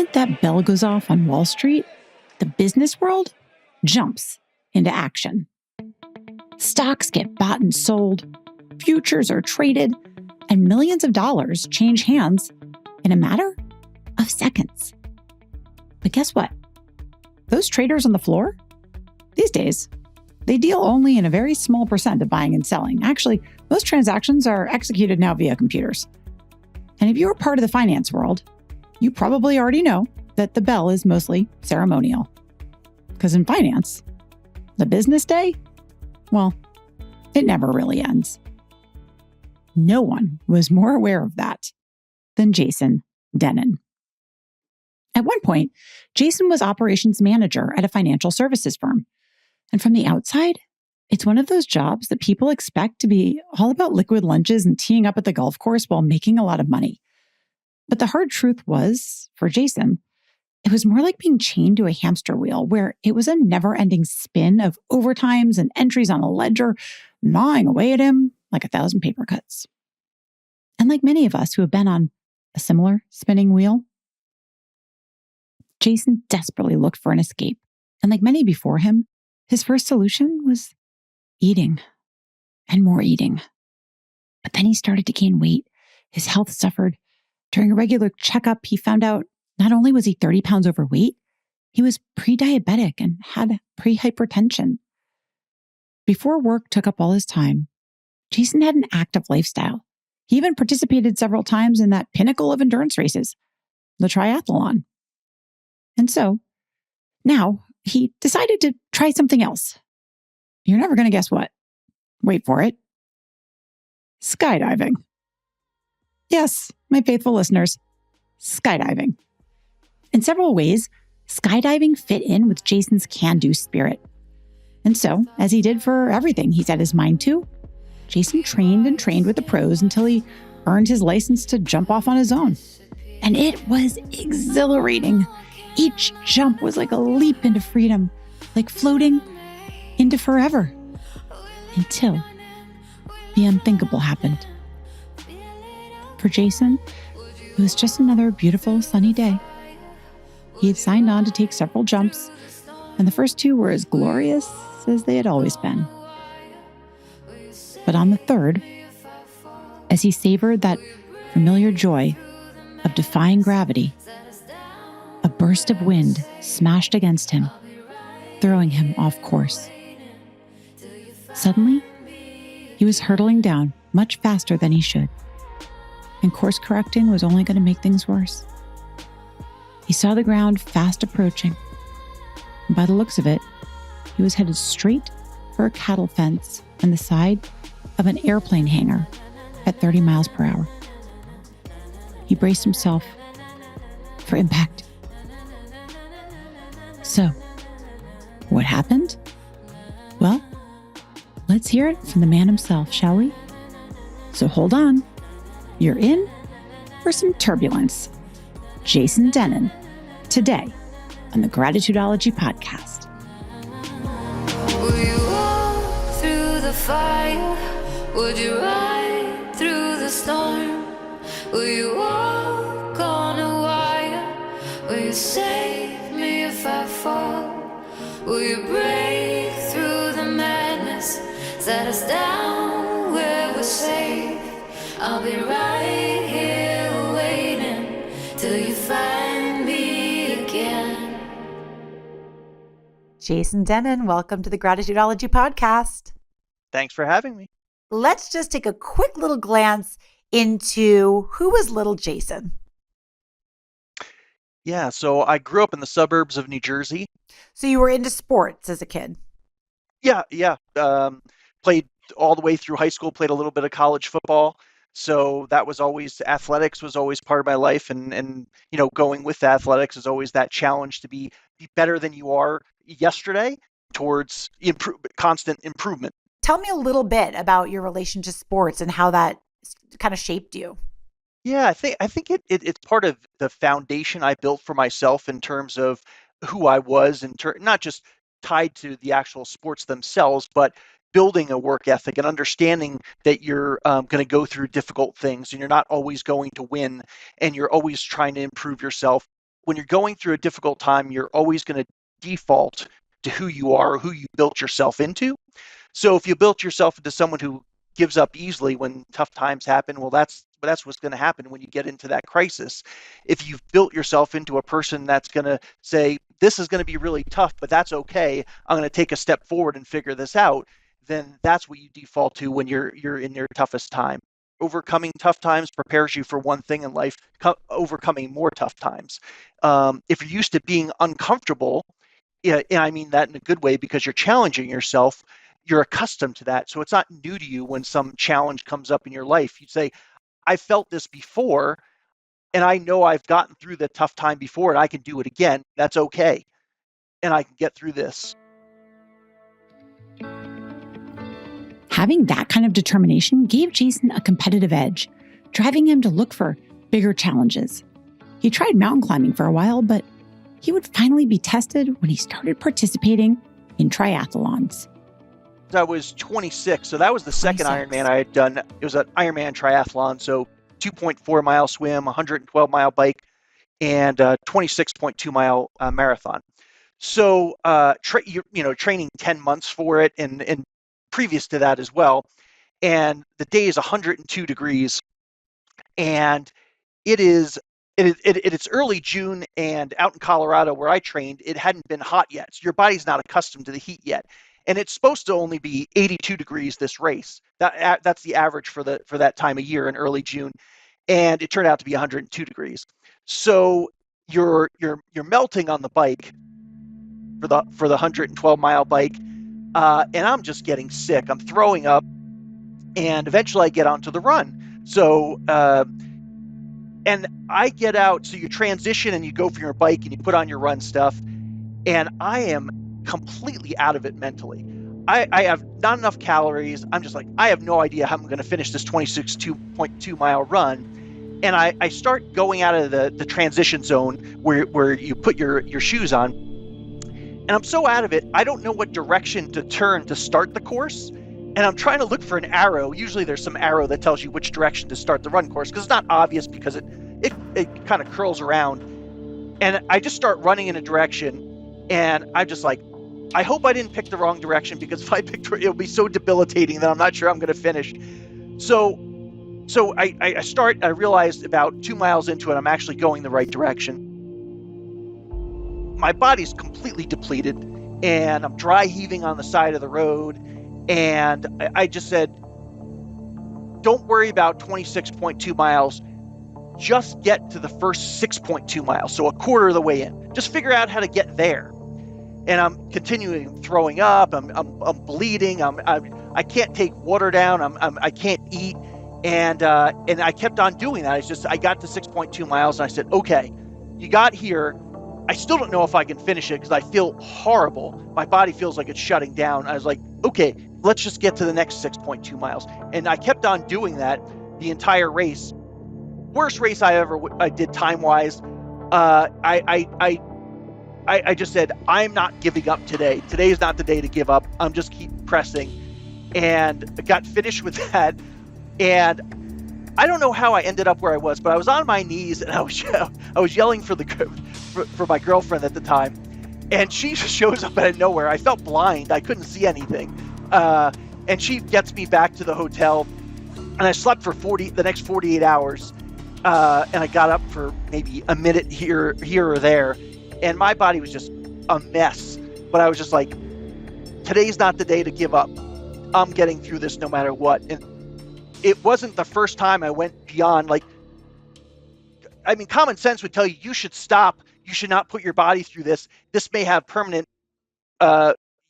moment that bell goes off on Wall Street, the business world jumps into action. Stocks get bought and sold, futures are traded, and millions of dollars change hands in a matter of seconds. But guess what? Those traders on the floor, these days, they deal only in a very small percent of buying and selling. Actually, most transactions are executed now via computers. And if you're part of the finance world, you probably already know that the bell is mostly ceremonial. Because in finance, the business day, well, it never really ends. No one was more aware of that than Jason Dennen. At one point, Jason was operations manager at a financial services firm. And from the outside, it's one of those jobs that people expect to be all about liquid lunches and teeing up at the golf course while making a lot of money. But the hard truth was, for Jason, it was more like being chained to a hamster wheel where it was a never-ending spin of overtimes and entries on a ledger gnawing away at him like 1,000 paper cuts. And like many of us who have been on a similar spinning wheel, Jason desperately looked for an escape. And like many before him, his first solution was eating and more eating. But then he started to gain weight. His health suffered. During a regular checkup, he found out not only was he 30 pounds overweight, he was pre-diabetic and had pre-hypertension. Before work took up all his time, Jason had an active lifestyle. He even participated several times in that pinnacle of endurance races, the triathlon. And so, now he decided to try something else. You're never going to guess what. Wait for it. Skydiving. Yes, my faithful listeners, skydiving. In several ways, skydiving fit in with Jason's can-do spirit. And so, as he did for everything he set his mind to, Jason trained and trained with the pros until he earned his license to jump off on his own. And it was exhilarating. Each jump was like a leap into freedom, like floating into forever. Until the unthinkable happened. For Jason, it was just another beautiful sunny day. He had signed on to take several jumps, and the first two were as glorious as they had always been. But on the third, as he savored that familiar joy of defying gravity, a burst of wind smashed against him, throwing him off course. Suddenly, he was hurtling down much faster than he should, and course correcting was only going to make things worse. He saw the ground fast approaching, and by the looks of it, he was headed straight for a cattle fence and the side of an airplane hangar at 30 miles per hour. He braced himself for impact. So, what happened? Well, let's hear it from the man himself, shall we? So hold on. You're in for some turbulence. Jason Dennen, today on the Gratitudeology podcast. Will you walk through the fire? Would you ride through the storm? Will you walk on a wire? Will you save me if I fall? Will you break through the madness? Set us down where we're safe. I'll be right here waiting till you find me again. Jason Dennen, welcome to the Gratitudeology podcast. Thanks for having me. Let's just take a quick little glance into who was little Jason. Yeah, so I grew up in the suburbs of New Jersey. So you were into sports as a kid? Yeah. Played all the way through high school, played a little bit of college football. So that was always, athletics was always part of my life. And going with athletics is always that challenge to be better than you are yesterday towards constant improvement. Tell me a little bit about your relation to sports and how that kind of shaped you. Yeah, I think it's part of the foundation I built for myself in terms of who I was, not just tied to the actual sports themselves, but building a work ethic and understanding that you're going to go through difficult things and you're not always going to win and you're always trying to improve yourself when you're going through a difficult time, you're always going to default to who you are, who you built yourself into. So if you built yourself into someone who gives up easily when tough times happen, well, that's what's going to happen when you get into that crisis. If you've built yourself into a person that's going to say, this is going to be really tough, but that's okay, I'm going to take a step forward and figure this out, then that's what you default to when you're in your toughest time. Overcoming tough times prepares you for one thing in life, overcoming more tough times. If you're used to being uncomfortable, yeah, and I mean that in a good way, because you're challenging yourself, you're accustomed to that. So it's not new to you when some challenge comes up in your life. You say, I felt this before, and I know I've gotten through the tough time before, and I can do it again. That's okay. And I can get through this. Having that kind of determination gave Jason a competitive edge, driving him to look for bigger challenges. He tried mountain climbing for a while, but he would finally be tested when he started participating in triathlons. I was 26, so that was the second 26. Ironman I had done. It was an Ironman triathlon, so 2.4 mile swim, 112 mile bike, and 26.2 mile marathon. So training 10 months for it, and previous to that as well. And the day is 102 degrees, and it's early June, and out in Colorado where I trained, it hadn't been hot yet. So your body's not accustomed to the heat yet. And it's supposed to only be 82 degrees this race. That's the average for that time of year in early June. And it turned out to be 102 degrees. So you're melting on the bike for the 112 mile bike. And I'm just getting sick. I'm throwing up, and eventually I get onto the run. So and I get out, so you transition and you go for your bike and you put on your run stuff, and I am completely out of it mentally. I have not enough calories. I'm just like, I have no idea how I'm going to finish this 26.2 mile run. And I start going out of the transition zone where you put your shoes on. And I'm so out of it, I don't know what direction to turn to start the course. And I'm trying to look for an arrow. Usually there's some arrow that tells you which direction to start the run course, because it's not obvious, because it kind of curls around. And I just start running in a direction, and I'm just like, I hope I didn't pick the wrong direction, because if I picked it, it'll be so debilitating that I'm not sure I'm going to finish. So I realized about 2 miles into it, I'm actually going the right direction. My body's completely depleted, and I'm dry heaving on the side of the road. And I just said, don't worry about 26.2 miles. Just get to the first 6.2 miles, so a quarter of the way in. Just figure out how to get there. And I'm continuing throwing up. I'm bleeding. I can't take water down. I can't eat. And I kept on doing that. I got to 6.2 miles, and I said, okay, you got here. I still don't know if I can finish it, because I feel horrible. My body feels like it's shutting down. I was like, okay, let's just get to the next 6.2 miles. And I kept on doing that the entire race. Worst race I did time-wise. I just said, I'm not giving up today. Today is not the day to give up. I'm just keep pressing. And I got finished with that. And I don't know how I ended up where I was, but I was on my knees, and I was yelling for my girlfriend at the time. And she shows up out of nowhere. I felt blind. I couldn't see anything. And she gets me back to the hotel, and I slept for the next 48 hours. And I got up for maybe a minute here or there, and my body was just a mess. But I was just like, today's not the day to give up. I'm getting through this no matter what. And it wasn't the first time I went beyond, common sense would tell you, you should stop. You should not put your body through this. This may have permanent,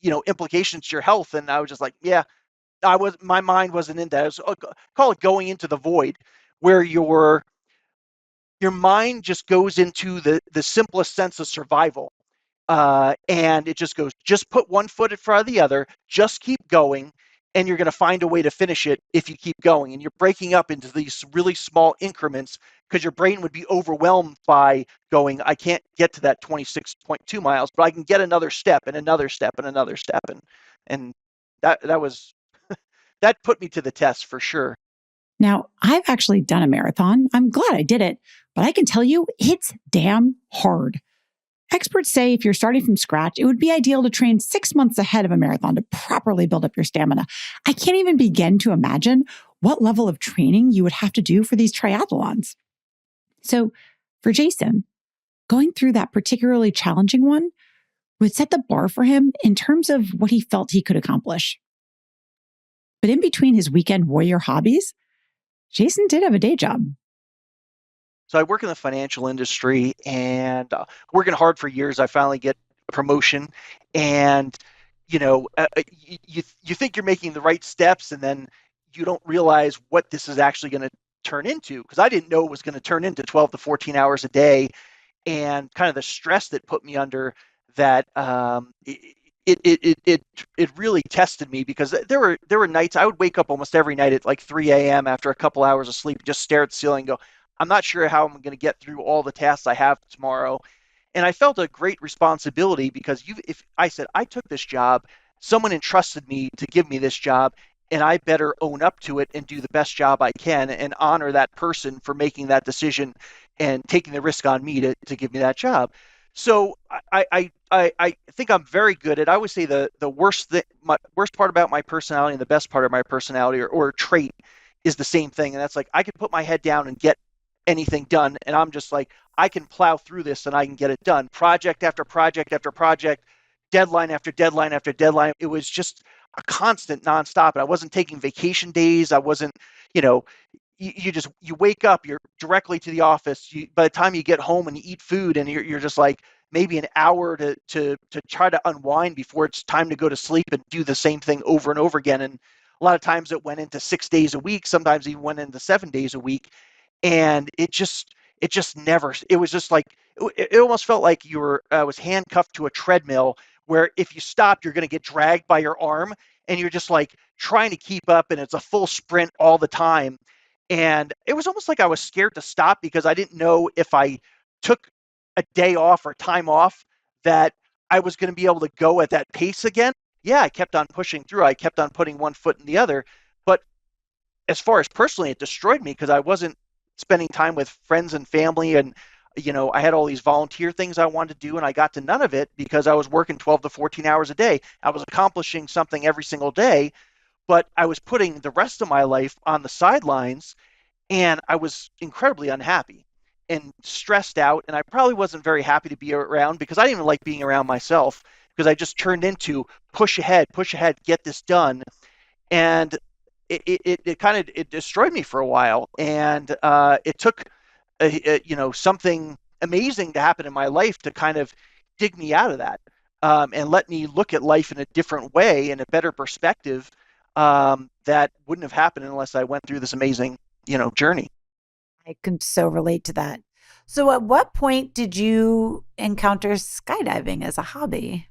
implications to your health. And I was just like, yeah, my mind wasn't in that. Call it going into the void, where your mind just goes into the simplest sense of survival. And it just goes, just put one foot in front of the other, just keep going, and you're going to find a way to finish it if you keep going. And you're breaking up into these really small increments, because your brain would be overwhelmed by going, I can't get to that 26.2 miles, but I can get another step and another step and another step. And that was, that put me to the test for sure. Now, I've actually done a marathon. I'm glad I did it, but I can tell you it's damn hard. Experts say if you're starting from scratch, it would be ideal to train 6 months ahead of a marathon to properly build up your stamina. I can't even begin to imagine what level of training you would have to do for these triathlons. So for Jason, going through that particularly challenging one would set the bar for him in terms of what he felt he could accomplish. But in between his weekend warrior hobbies, Jason did have a day job. So I work in the financial industry, and working hard for years, I finally get a promotion. And you think you're making the right steps, and then you don't realize what this is actually going to turn into. Because I didn't know it was going to turn into 12 to 14 hours a day, and kind of the stress that put me under that. It really tested me, because there were nights I would wake up almost every night at like 3 a.m. after a couple hours of sleep, just stare at the ceiling and go, I'm not sure how I'm going to get through all the tasks I have tomorrow. And I felt a great responsibility, because if I said I took this job, someone entrusted me to give me this job, and I better own up to it and do the best job I can and honor that person for making that decision and taking the risk on me to give me that job. So I think I'm very good at, I always say the worst part about my personality and the best part of my personality or trait is the same thing. And that's like, I can put my head down and get anything done. And I'm just like, I can plow through this and I can get it done. Project after project after project, deadline after deadline after deadline. It was just a constant nonstop. And I wasn't taking vacation days. I wasn't, you wake up, you're directly to the office. By the time you get home and you eat food, and you're just like maybe an hour to try to unwind before it's time to go to sleep and do the same thing over and over again. And a lot of times it went into 6 days a week, sometimes even went into 7 days a week. And it just never, it was just like, it almost felt like you were, was handcuffed to a treadmill, where if you stopped, you're going to get dragged by your arm, and you're just like trying to keep up, and it's a full sprint all the time. And it was almost like I was scared to stop, because I didn't know if I took a day off or time off that I was going to be able to go at that pace again. Yeah, I kept on pushing through. I kept on putting one foot in the other. But as far as personally, it destroyed me, because I wasn't spending time with friends and family. And, I had all these volunteer things I wanted to do, and I got to none of it because I was working 12 to 14 hours a day. I was accomplishing something every single day, but I was putting the rest of my life on the sidelines, and I was incredibly unhappy and stressed out. And I probably wasn't very happy to be around, because I didn't even like being around myself, because I just turned into push ahead, get this done. And it destroyed me for a while. And it took something amazing to happen in my life to kind of dig me out of that, and let me look at life in a different way, in a better perspective, that wouldn't have happened unless I went through this amazing journey. I can so relate to that. So at what point did you encounter skydiving as a hobby?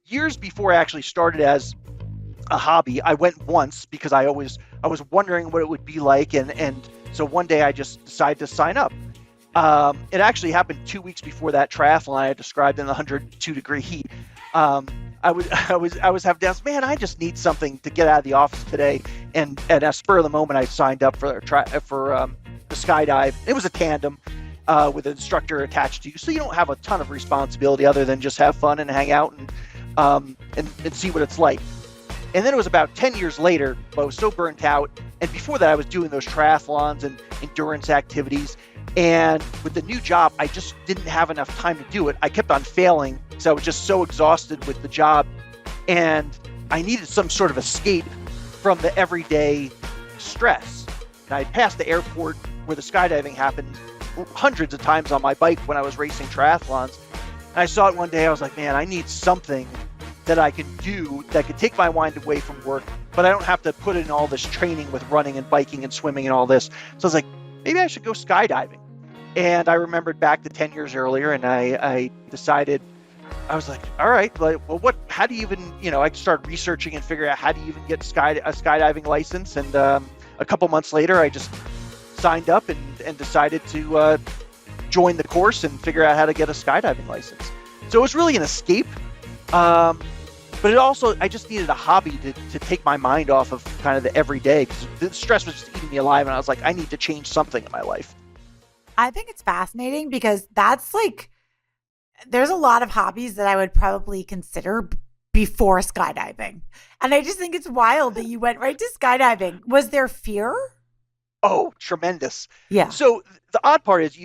Years before I actually started as a hobby, I went once, because I was wondering what it would be like, and so one day I just decided to sign up. It actually happened 2 weeks before that triathlon I described in the 102-degree heat. I was having doubts. Man, I just need something to get out of the office today, and at a spur of the moment, I signed up for the skydive. It was a tandem with an instructor attached to you, so you don't have a ton of responsibility other than just have fun and hang out and see what it's like. And then it was about 10 years later, I was so burnt out. And before that, I was doing those triathlons and endurance activities. And with the new job, I just didn't have enough time to do it. I kept on failing, so I was just so exhausted with the job. And I needed some sort of escape from the everyday stress. And I passed the airport where the skydiving happened hundreds of times on my bike when I was racing triathlons. And I saw it one day. I was like, man, I need something that I can do that could take my mind away from work, but I don't have to put in all this training with running and biking and swimming and all this. So I was like, maybe I should go skydiving. And I remembered back to 10 years earlier, and I decided, I was like, all right, well, how do you even, I started researching and figure out how do you even get a skydiving license. And a couple months later, I just signed up and decided to join the course and figure out how to get a skydiving license. So it was really an escape. But it also, I just needed a hobby to take my mind off of kind of the everyday, because the stress was just eating me alive. And I was like, I need to change something in my life. I think it's fascinating because that's like, there's a lot of hobbies that I would probably consider before skydiving. And I just think it's wild that you went right to skydiving. Was there fear? Oh, tremendous. Yeah. So the odd part is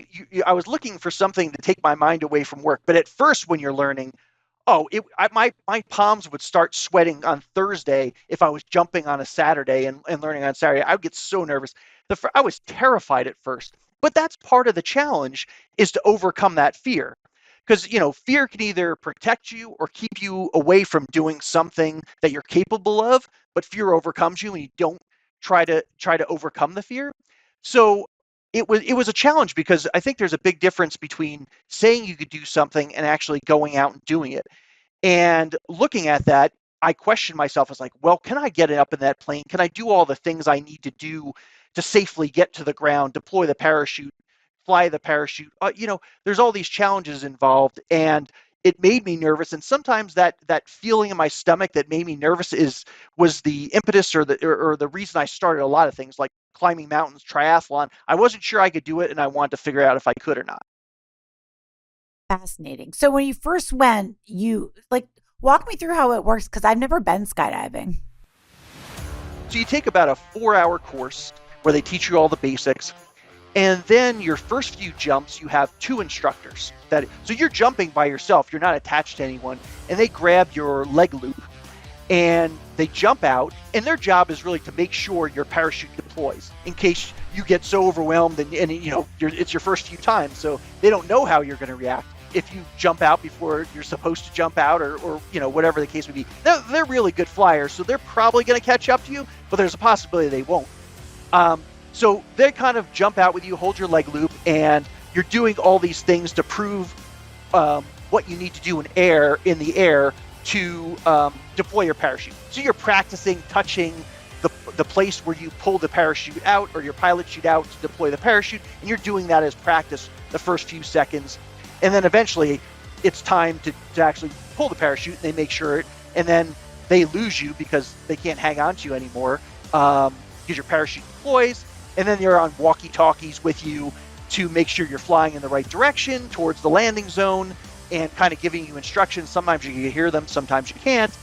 I was looking for something to take my mind away from work. But at first, when you're learning, my palms would start sweating on Thursday if I was jumping on a Saturday and learning on Saturday. I would get so nervous. I was terrified at first. But that's part of the challenge, is to overcome that fear. Because, fear can either protect you or keep you away from doing something that you're capable of, but fear overcomes you and you don't try to overcome the fear. So it was a challenge, because I think there's a big difference between saying you could do something and actually going out and doing it. And looking at that, I questioned myself. I was like, well, can I get up in that plane? Can I do all the things I need to do to safely get to the ground, deploy the parachute, fly the parachute? There's all these challenges involved, and it made me nervous. And sometimes that feeling in my stomach that made me nervous was the impetus or the reason I started a lot of things, like climbing mountains, triathlon. I wasn't sure I could do it, and I wanted to figure out if I could or not. Fascinating. So when you first went, walk me through how it works, because I've never been skydiving. So you take about a 4-hour course where they teach you all the basics. And then your first few jumps, you have 2 instructors. So you're jumping by yourself. You're not attached to anyone. And they grab your leg loop and they jump out. And their job is really to make sure your parachute deploys in case you get so overwhelmed and it's your first few times. So they don't know how you're going to react if you jump out before you're supposed to jump out, or whatever the case would be. They're really good flyers, so they're probably going to catch up to you, but there's a possibility they won't. So they kind of jump out with you, hold your leg loop, and you're doing all these things to prove what you need to do in the air to deploy your parachute. So you're practicing touching the place where you pull the parachute out, or your pilot chute out to deploy the parachute, and you're doing that as practice the first few seconds. And then eventually it's time to actually pull the parachute, and they make sure and then they lose you because they can't hang on to you anymore, because your parachute deploys. And then they're on walkie-talkies with you to make sure you're flying in the right direction towards the landing zone, and kind of giving you instructions. Sometimes you can hear them, sometimes you can't.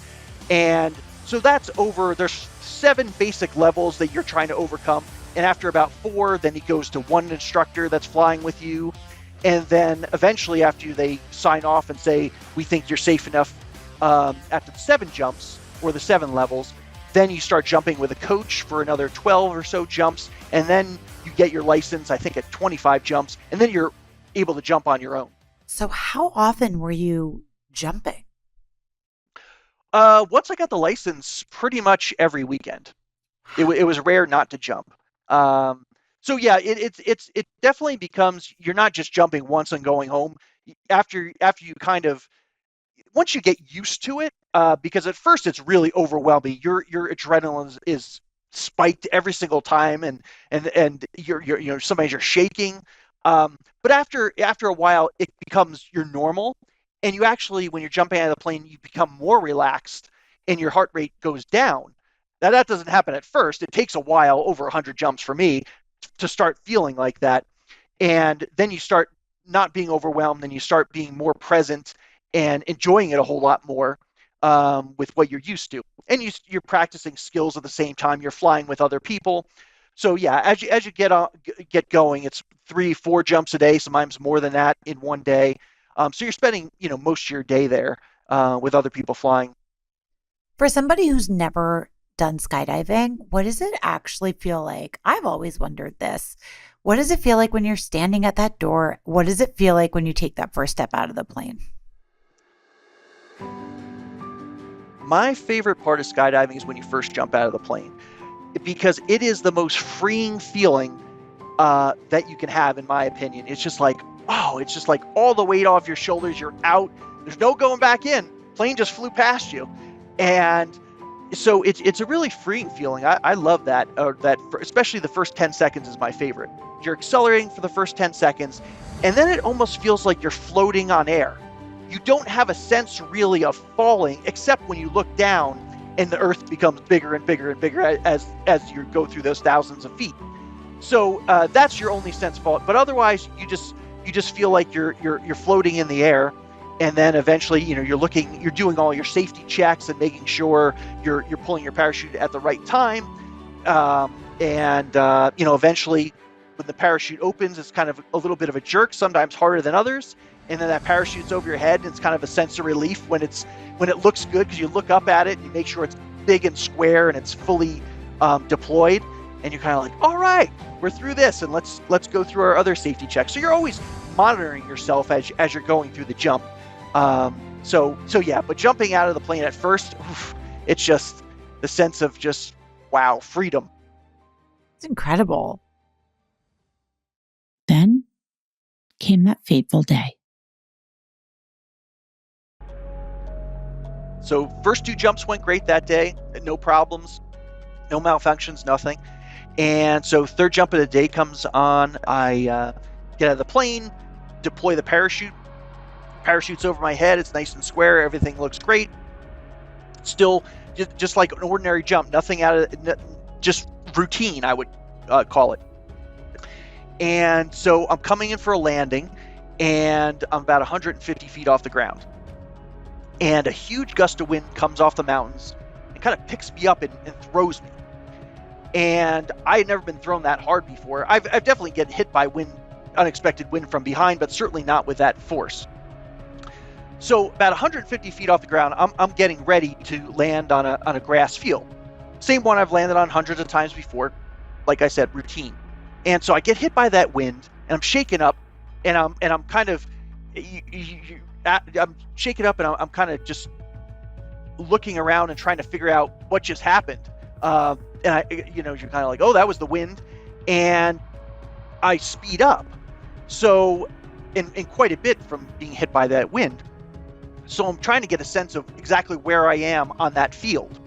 And so that's over. There's 7 basic levels that you're trying to overcome. And after about 4, then it goes to 1 instructor that's flying with you. And then eventually, after they sign off and say, we think you're safe enough after the 7 jumps, or the 7 levels, then you start jumping with a coach for another 12 or so jumps. And then you get your license, I think, at 25 jumps. And then you're able to jump on your own. So how often were you jumping? Once I got the license, pretty much every weekend. It was rare not to jump. So yeah, it definitely becomes, you're not just jumping once and going home. After you once you get used to it, because at first it's really overwhelming. Your adrenaline is spiked every single time, and you're sometimes you're shaking. But after a while, it becomes your normal, and you actually, when you're jumping out of the plane, you become more relaxed, and your heart rate goes down. Now that doesn't happen at first. It takes a while, over 100 jumps for me, to start feeling like that. And then you start not being overwhelmed, and you start being more present and enjoying it a whole lot more with what you're used to. And you're practicing skills at the same time. You're flying with other people. So yeah, as you get going, it's 3-4 jumps a day, sometimes more than that in one day. So you're spending most of your day there with other people flying. For somebody who's never done skydiving, what does it actually feel like? I've always wondered this. What does it feel like when you're standing at that door? What does it feel like when you take that first step out of the plane? My favorite part of skydiving is when you first jump out of the plane, because it is the most freeing feeling that you can have, in my opinion. It's just like, it's just like all the weight off your shoulders. You're out. There's no going back in. Plane just flew past you. And so it's a really freeing feeling. I love that. Especially the first 10 seconds is my favorite. You're accelerating for the first 10 seconds, and then it almost feels like you're floating on air. you don't have a sense really of falling, except when you look down and the earth becomes bigger and bigger and bigger as you go through those thousands of feet. So that's your only sense of fall. But otherwise, you just feel like you're floating in the air, and then eventually, you're doing all your safety checks and making sure you're pulling your parachute at the right time, eventually, when the parachute opens, it's kind of a little bit of a jerk, sometimes harder than others. And then that parachute's over your head, and it's kind of a sense of relief when it looks good, because you look up at it and you make sure it's big and square and it's fully deployed, and you're kind of like, all right, we're through this, and let's go through our other safety checks. So you're always monitoring yourself as you're going through the jump. So yeah, but jumping out of the plane at first, it's just the sense of just, wow, freedom. It's incredible. Then came that fateful day. So first 2 jumps went great that day, no problems, no malfunctions, nothing. And so third jump of the day comes on. I get out of the plane, deploy the parachute. Parachute's over my head. It's nice and square. Everything looks great. Still, just like an ordinary jump, nothing out of it, just routine, I would call it. And so I'm coming in for a landing, and I'm about 150 feet off the ground. And a huge gust of wind comes off the mountains and kind of picks me up and throws me. And I had never been thrown that hard before. I've definitely get hit by unexpected wind from behind, but certainly not with that force. So about 150 feet off the ground, I'm getting ready to land on a grass field. Same one I've landed on hundreds of times before. Like I said, routine. And so I get hit by that wind, and I'm shaken up, and I'm kind of, I'm shaken up, and I'm kind of just looking around and trying to figure out what just happened. And you're kind of like, oh, that was the wind, and I speed up. So, in quite a bit from being hit by that wind. So I'm trying to get a sense of exactly where I am on that field.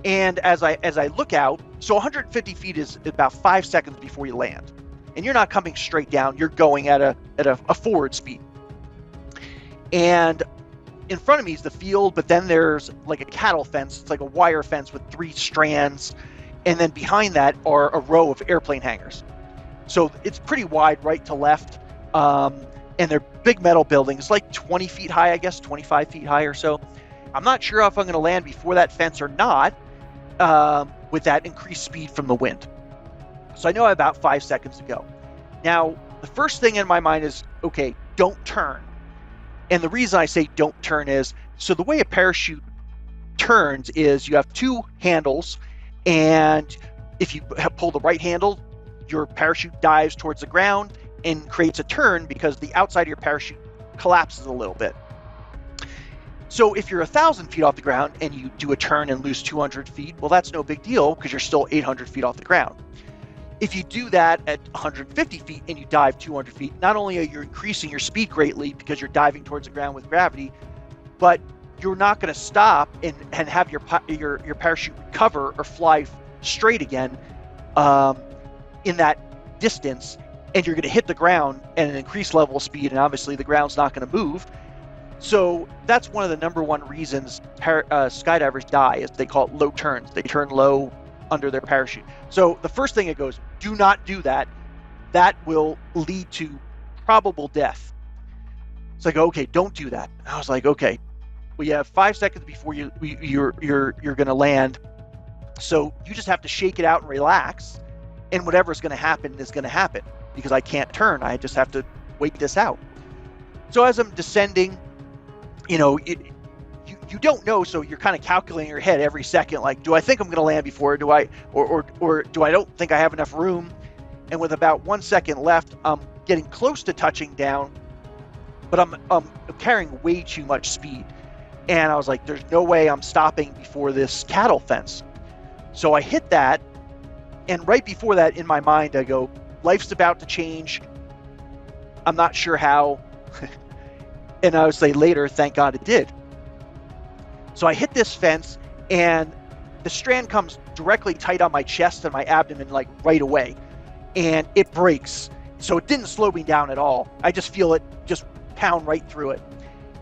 And as I look out, so 150 feet is about 5 seconds before you land, and you're not coming straight down. You're going at a forward speed. And in front of me is the field, but then there's like a cattle fence. It's like a wire fence with 3 strands, and then behind that are a row of airplane hangars. So it's pretty wide, right to left, and they're big metal buildings, like 20 feet high, I guess, 25 feet high or so. I'm not sure if I'm going to land before that fence or not, with that increased speed from the wind. So I know I have about 5 seconds to go. Now, the first thing in my mind is, okay, don't turn. And the reason I say don't turn is, so the way a parachute turns is you have 2 handles, and if you pull the right handle, your parachute dives towards the ground and creates a turn because the outside of your parachute collapses a little bit. So if you're 1,000 feet off the ground and you do a turn and lose 200 feet, well, that's no big deal because you're still 800 feet off the ground. If you do that at 150 feet and you dive 200 feet, not only are you increasing your speed greatly because you're diving towards the ground with gravity, but you're not going to stop and have your parachute recover or fly straight again in that distance, and you're going to hit the ground at an increased level of speed, and obviously the ground's not going to move. So that's one of the number one reasons skydivers die, is they call it low turns. They turn low under their parachute. So the first thing it goes, do not do that. That will lead to probable death. It's like, okay, don't do that. I was like, okay, we have 5 seconds before you're going to land. So you just have to shake it out and relax, and whatever's going to happen is going to happen, because I can't turn. I just have to wait this out. So as I'm descending, you don't know, so you're kind of calculating in your head every second, like, do I think I'm going to land before, or do I don't think I have enough room? And with about 1 second left, I'm getting close to touching down, but I'm carrying way too much speed. And I was like, there's no way I'm stopping before this cattle fence. So I hit that, and right before that, in my mind, I go, life's about to change. I'm not sure how. And I would say later, thank God it did. So I hit this fence, and the strand comes directly tight on my chest and my abdomen, like right away. And it breaks. So it didn't slow me down at all. I just feel it just pound right through it.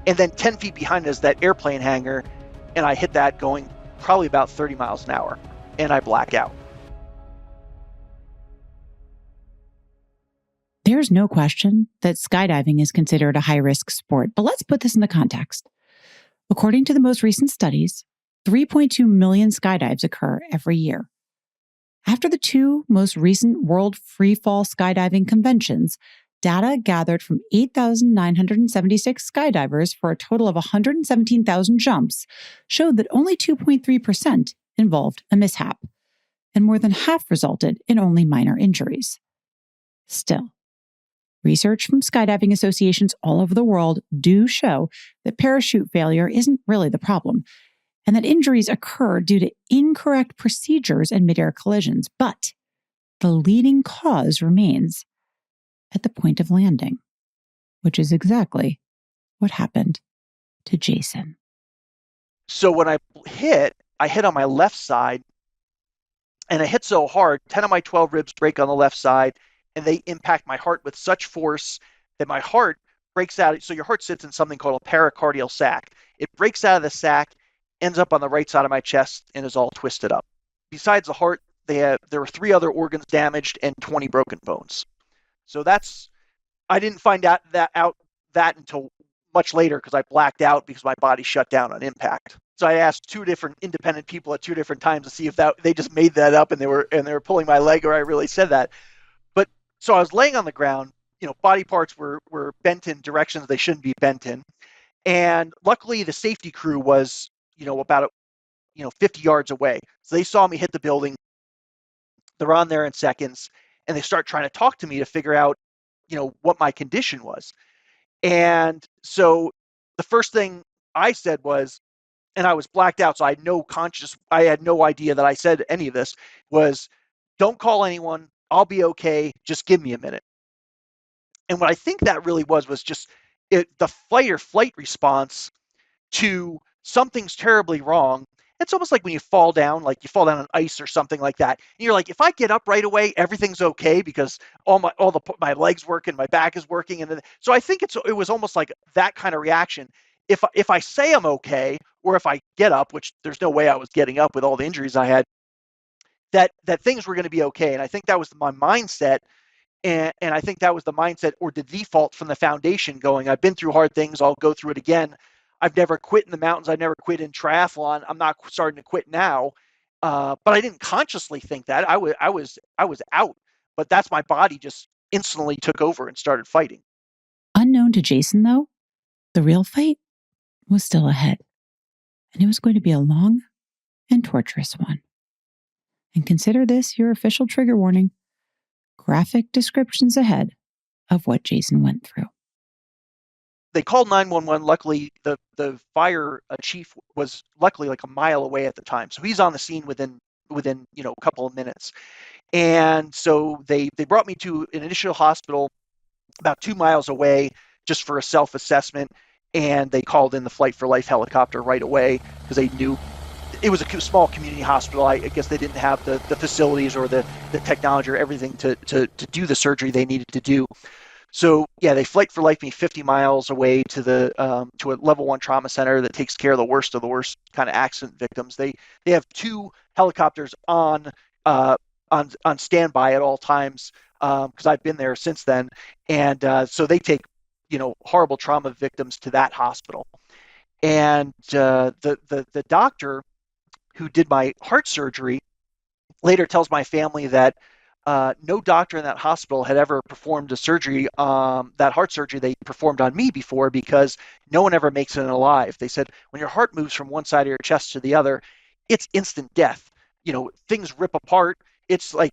And then 10 feet behind us, that airplane hangar, and I hit that going probably about 30 miles an hour, and I black out. There's no question that skydiving is considered a high-risk sport, but let's put this into context. According to the most recent studies, 3.2 million skydives occur every year. After the two most recent World Freefall Skydiving Conventions, data gathered from 8,976 skydivers for a total of 117,000 jumps showed that only 2.3% involved a mishap, and more than half resulted in only minor injuries. Still, research from skydiving associations all over the world do show that parachute failure isn't really the problem, and that injuries occur due to incorrect procedures and mid-air collisions, but the leading cause remains at the point of landing, which is exactly what happened to Jason. So when I hit on my left side, and I hit so hard, 10 of my 12 ribs break on the left side, and they impact my heart with such force that my heart breaks out. So your heart sits in something called a pericardial sac. It breaks out of the sac, ends up on the right side of my chest, and is all twisted up. Besides the heart, there were 3 other organs damaged and 20 broken bones. So I didn't find out that until much later, because I blacked out because my body shut down on impact. So I asked 2 different independent people at 2 different times to see if they just made that up and they were pulling my leg, or I really said that. But so I was laying on the ground, body parts were bent in directions they shouldn't be bent in. And luckily the safety crew was, about 50 yards away. So they saw me hit the building. They're on there in seconds, and they start trying to talk to me to figure out, what my condition was. And so the first thing I said was, and I was blacked out, so I had no idea that I said any of this, was, don't call anyone. I'll be okay. Just give me a minute. And what I think that really was just the fight or flight response to something's terribly wrong. It's almost like when you fall down on ice or something like that. And you're like, if I get up right away, everything's okay because my legs work and my back is working. And so I think it was almost like that kind of reaction. If I say I'm okay, or if I get up, which there's no way I was getting up with all the injuries I had, that things were going to be okay. And I think that was my mindset. And I think that was the mindset, or the default from the foundation, going, I've been through hard things. I'll go through it again. I've never quit in the mountains. I've never quit in triathlon. I'm not starting to quit now. But I didn't consciously think that. I was out, but that's my body just instantly took over and started fighting. Unknown to Jason, though, the real fight was still ahead. And it was going to be a long and torturous one. And consider this your official trigger warning. Graphic descriptions ahead of what Jason went through. They called 911. Luckily, the fire chief was luckily like a mile away at the time. So he's on the scene within a couple of minutes. And so they brought me to an initial hospital about 2 miles away just for a self-assessment. And they called in the Flight for Life helicopter right away because they knew it was a small community hospital. I guess they didn't have the facilities or the technology or everything to do the surgery they needed to do. So yeah, they Flight for Life me 50 miles away to a level 1 trauma center that takes care of the worst kind of accident victims. They have 2 helicopters on standby at all times because I've been there since then, and so they take horrible trauma victims to that hospital. And the doctor who did my heart surgery later tells my family that no doctor in that hospital had ever performed a surgery, that heart surgery they performed on me before, because no one ever makes it alive. They said when your heart moves from one side of your chest to the other, it's instant death. Things rip apart. It's like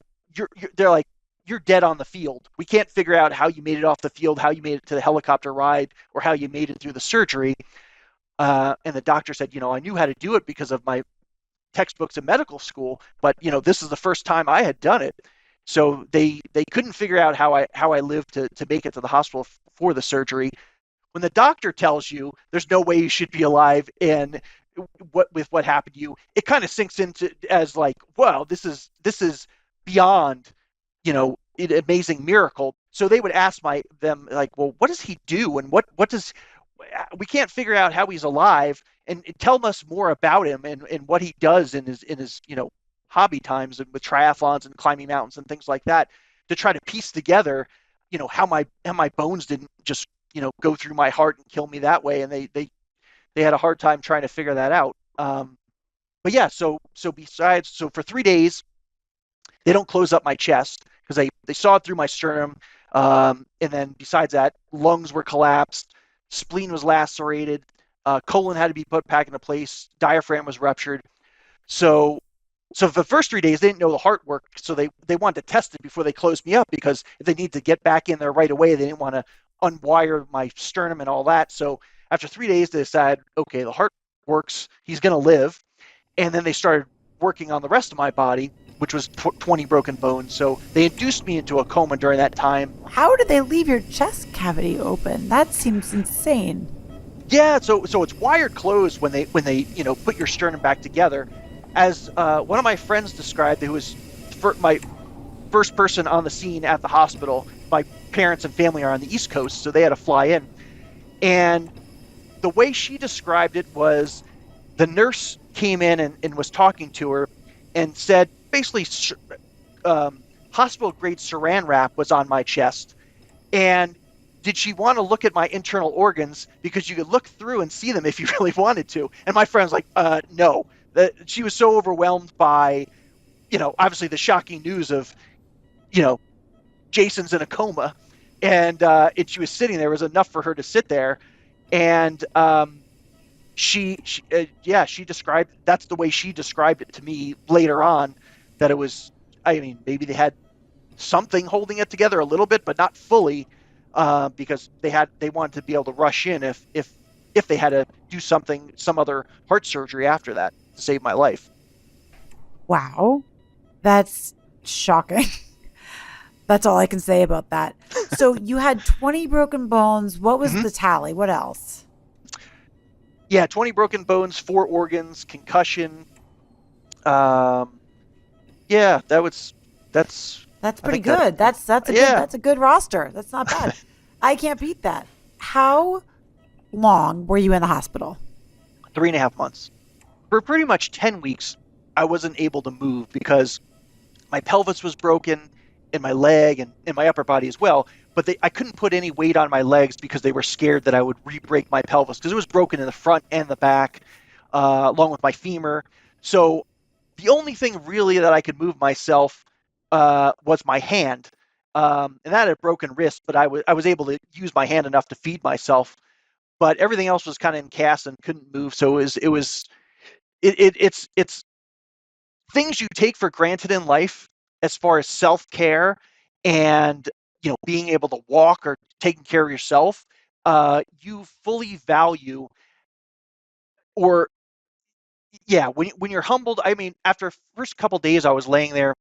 they're like, you're dead on the field. We can't figure out how you made it off the field, how you made it to the helicopter ride, or how you made it through the surgery. And the doctor said, I knew how to do it because of my textbooks in medical school, but this is the first time I had done it. So they couldn't figure out how I lived to make it to the hospital for the surgery. When the doctor tells you there's no way you should be alive, and what happened to you, it kind of sinks into as like, wow, this is beyond an amazing miracle. So they would ask them like, well, what does he do, and what does, we can't figure out how he's alive, and tell us more about him and what he does in his hobby times and with triathlons and climbing mountains and things like that, to try to piece together how my bones didn't just go through my heart and kill me that way. And they had a hard time trying to figure that out. But yeah, so for 3 days they don't close up my chest because they saw it through my sternum. And then besides that, lungs were collapsed, spleen was lacerated, colon had to be put back into place, diaphragm was ruptured. So for the first 3 days, they didn't know the heart worked, so they wanted to test it before they closed me up, because if they need to get back in there right away, they didn't want to unwire my sternum and all that. So after 3 days, they decided, okay, the heart works, he's going to live. And then they started working on the rest of my body, which was 20 broken bones. So they induced me into a coma during that time. How did they leave your chest cavity open? That seems insane. Yeah, so it's wired closed when they put your sternum back together. As one of my friends described, who was my first person on the scene at the hospital. My parents and family are on the East Coast, so they had to fly in. And the way she described it was, the nurse came in and was talking to her and said, basically, hospital-grade saran wrap was on my chest. And did she want to look at my internal organs, because you could look through and see them if you really wanted to? And my friend was like, no. She was so overwhelmed by, obviously the shocking news of, Jason's in a coma, and she was sitting there. It was enough for her to sit there. And she described, that's the way she described it to me later on, that it was, maybe they had something holding it together a little bit, but not fully, because they wanted to be able to rush in if they had to do some other heart surgery after that to save my life. Wow. That's shocking. That's all I can say about that. So you had 20 broken bones. What was the tally? What else? Yeah, 20 broken bones, 4 organs, concussion. Yeah, that's pretty good. That's a good roster. That's not bad. I can't beat that. How long were you in the hospital? 3.5 months. For pretty much 10 weeks, I wasn't able to move because my pelvis was broken, in my leg and in my upper body as well. But I couldn't put any weight on my legs because they were scared that I would re-break my pelvis, because it was broken in the front and the back, along with my femur. So the only thing really that I could move myself was my hand. And that had a broken wrist, but I was able to use my hand enough to feed myself. But everything else was kind of in cast and couldn't move. So it's things you take for granted in life, as far as self-care and being able to walk or taking care of yourself. You fully value, or when you're humbled. After first couple of days I was laying there,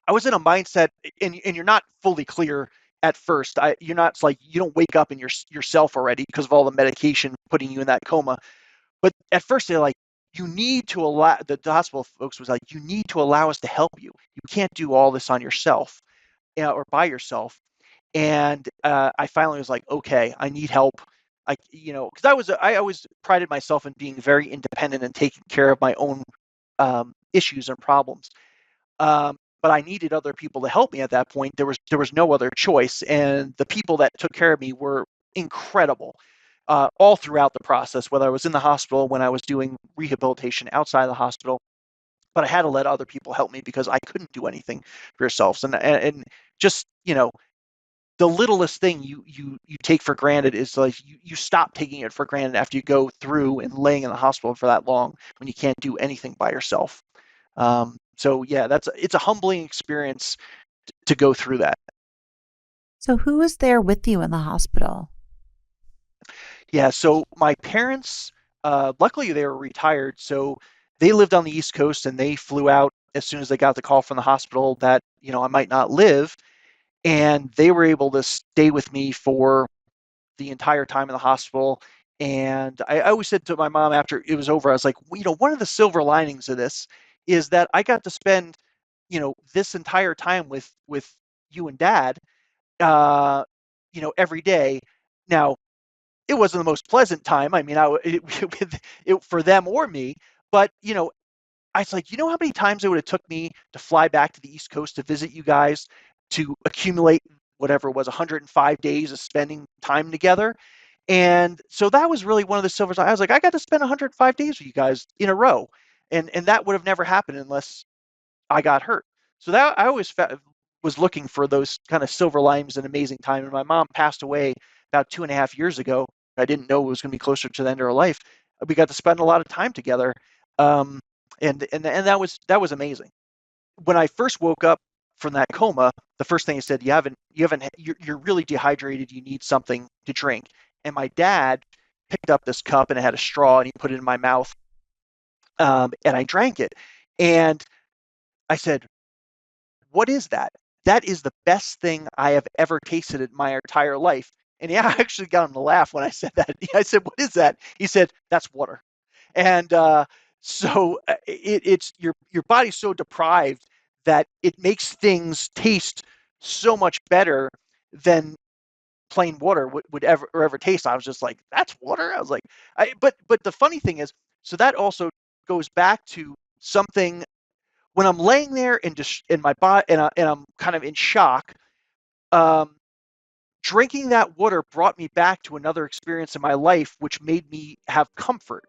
I was in a mindset, and you're not fully clear at first. You're not, it's like you don't wake up in yourself already because of all the medication putting you in that coma. But at first they're like, you need to allow, the hospital folks was like, you need to allow us to help you. You can't do all this on yourself, or by yourself. And I finally was like, okay, I need help. Because I always prided myself in being very independent and taking care of my own issues and problems. But I needed other people to help me at that point. There was no other choice, and the people that took care of me were incredible. All throughout the process, whether I was in the hospital, when I was doing rehabilitation outside the hospital. But I had to let other people help me because I couldn't do anything for yourselves. And just, the littlest thing you take for granted is like you stop taking it for granted after you go through and laying in the hospital for that long, when you can't do anything by yourself. So yeah, it's a humbling experience to go through that. So who was there with you in the hospital? Yeah, so my parents, luckily they were retired, so they lived on the East Coast, and they flew out as soon as they got the call from the hospital that, I might not live. And they were able to stay with me for the entire time in the hospital. And I always said to my mom after it was over, I was like, one of the silver linings of this is that I got to spend, this entire time with you and Dad, every day. Now, it wasn't the most pleasant time. I mean, for them or me, but I was like, you know how many times it would have took me to fly back to the East Coast to visit you guys, to accumulate whatever it was, 105 days of spending time together. And so that was really one of the silver. I was like, I got to spend 105 days with you guys in a row, and that would have never happened unless I got hurt. So that I always was looking for those kind of silver linings and amazing time. And my mom passed away about 2.5 years ago. I didn't know it was going to be closer to the end of her life. We got to spend a lot of time together, and that was amazing. When I first woke up from that coma, the first thing he said, you're really dehydrated. You need something to drink. And my dad picked up this cup and it had a straw and he put it in my mouth, and I drank it. And I said, what is that? That is the best thing I have ever tasted in my entire life. And yeah, I actually got him to laugh when I said that. I said, what is that? He said, that's water. And it's your body's so deprived that it makes things taste so much better than plain water would ever taste. I was just like, that's water. I was like, but the funny thing is, so that also goes back to something when I'm laying there in my body and I'm kind of in shock. Drinking that water brought me back to another experience in my life, which made me have comfort.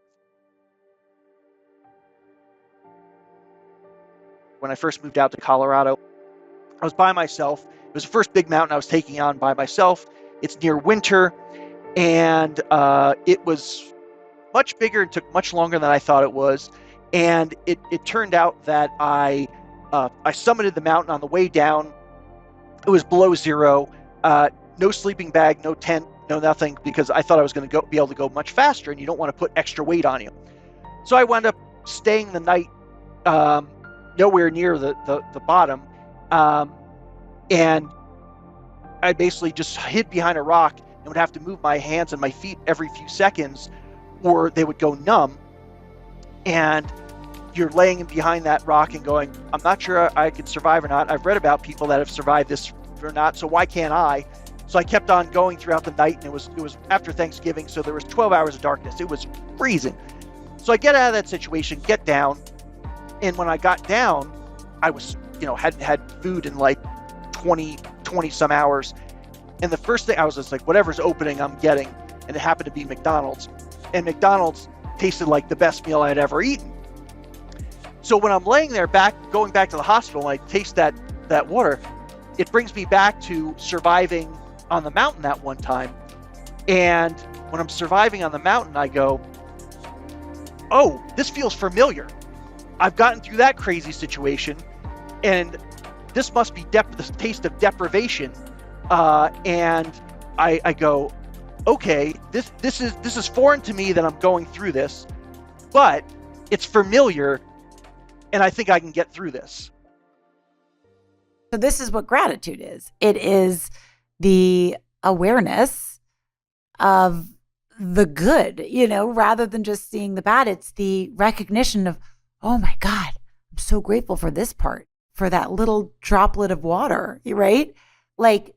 When I first moved out to Colorado, I was by myself. It was the first big mountain I was taking on by myself. It's near winter, and it was much bigger and took much longer than I thought it was. And it turned out that I summited the mountain. On the way down, it was below zero. No sleeping bag, no tent, no nothing, because I thought I was going to be able to go much faster, and you don't want to put extra weight on you. So I wound up staying the night nowhere near the bottom, and I basically just hid behind a rock and would have to move my hands and my feet every few seconds, or they would go numb. And you're laying behind that rock and going, I'm not sure I could survive or not. I've read about people that have survived this or not, so why can't I? So I kept on going throughout the night, and it was after Thanksgiving, so there was 12 hours of darkness. It was freezing. So I get out of that situation, get down, and when I got down, I was, had food in like 20 some hours. And the first thing I was just like, whatever's opening, I'm getting. And it happened to be McDonald's. And McDonald's tasted like the best meal I had ever eaten. So when I'm laying there going back to the hospital, and I taste that water, it brings me back to surviving on the mountain that one time. And when I'm surviving on the mountain, I go, oh, this feels familiar. I've gotten through that crazy situation, and this must be the taste of deprivation. And I go, okay, this is foreign to me that I'm going through this, but it's familiar, and I think I can get through this. So this is what gratitude is. It is the awareness of the good, rather than just seeing the bad. It's the recognition of, oh my God, I'm so grateful for this part, for that little droplet of water, right? Like,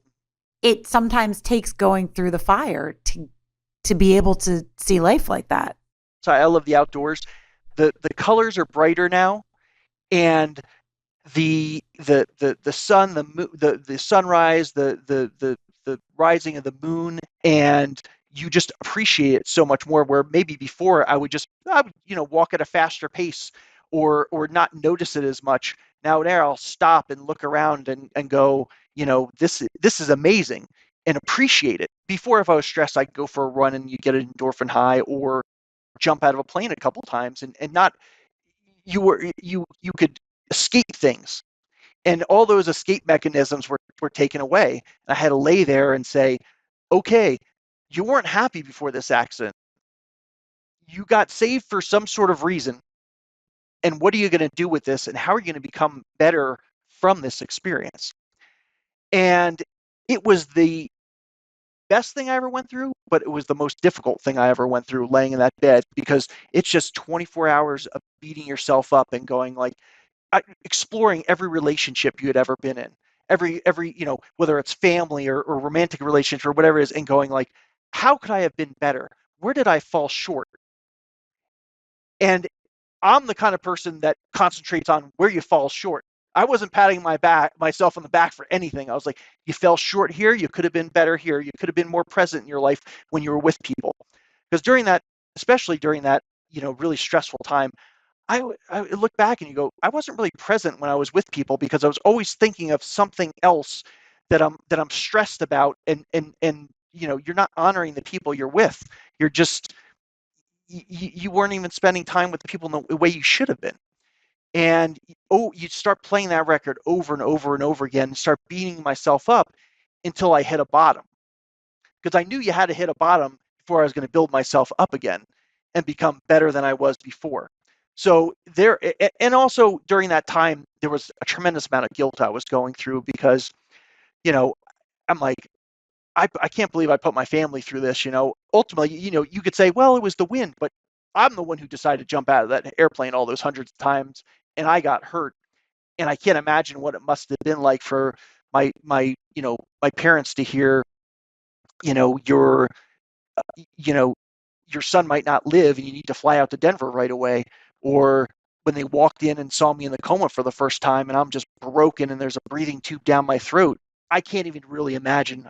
it sometimes takes going through the fire to be able to see life like that. So I love the outdoors. The colors are brighter now, and the sun, the sunrise, the rising of the moon, and you just appreciate it so much more. Where maybe before I would walk at a faster pace or not notice it as much. Now there I'll stop and look around and go, this is amazing, and appreciate it. Before, if I was stressed, I'd go for a run and you get an endorphin high, or jump out of a plane a couple times, and not you could escape things. And all those escape mechanisms were taken away. And I had to lay there and say, okay, you weren't happy before this accident. You got saved for some sort of reason. And what are you going to do with this? And how are you going to become better from this experience? And it was the best thing I ever went through, but it was the most difficult thing I ever went through, laying in that bed, because it's just 24 hours of beating yourself up and going like, exploring every relationship you had ever been in, every whether it's family or romantic relationship or whatever it is, and going like, how could I have been better? Where did I fall short? And I'm the kind of person that concentrates on where you fall short. I wasn't patting myself on the back for anything. I was like, you fell short here. You could have been better here. You could have been more present in your life when you were with people. Because during that, especially during that, really stressful time, I look back and you go, I wasn't really present when I was with people because I was always thinking of something else that I'm stressed about, and you're not honoring the people you're with. You're just you weren't even spending time with the people in the way you should have been. And you start playing that record over and over and over again and start beating myself up until I hit a bottom. Because I knew you had to hit a bottom before I was going to build myself up again and become better than I was before. So there, and also during that time, there was a tremendous amount of guilt I was going through because, I'm like, I can't believe I put my family through this. Ultimately, you could say, well, it was the wind, but I'm the one who decided to jump out of that airplane all those hundreds of times, and I got hurt. And I can't imagine what it must have been like for my parents to hear, your you know your son might not live and you need to fly out to Denver right away, or when they walked in and saw me in the coma for the first time and I'm just broken and there's a breathing tube down my throat. I can't even really imagine.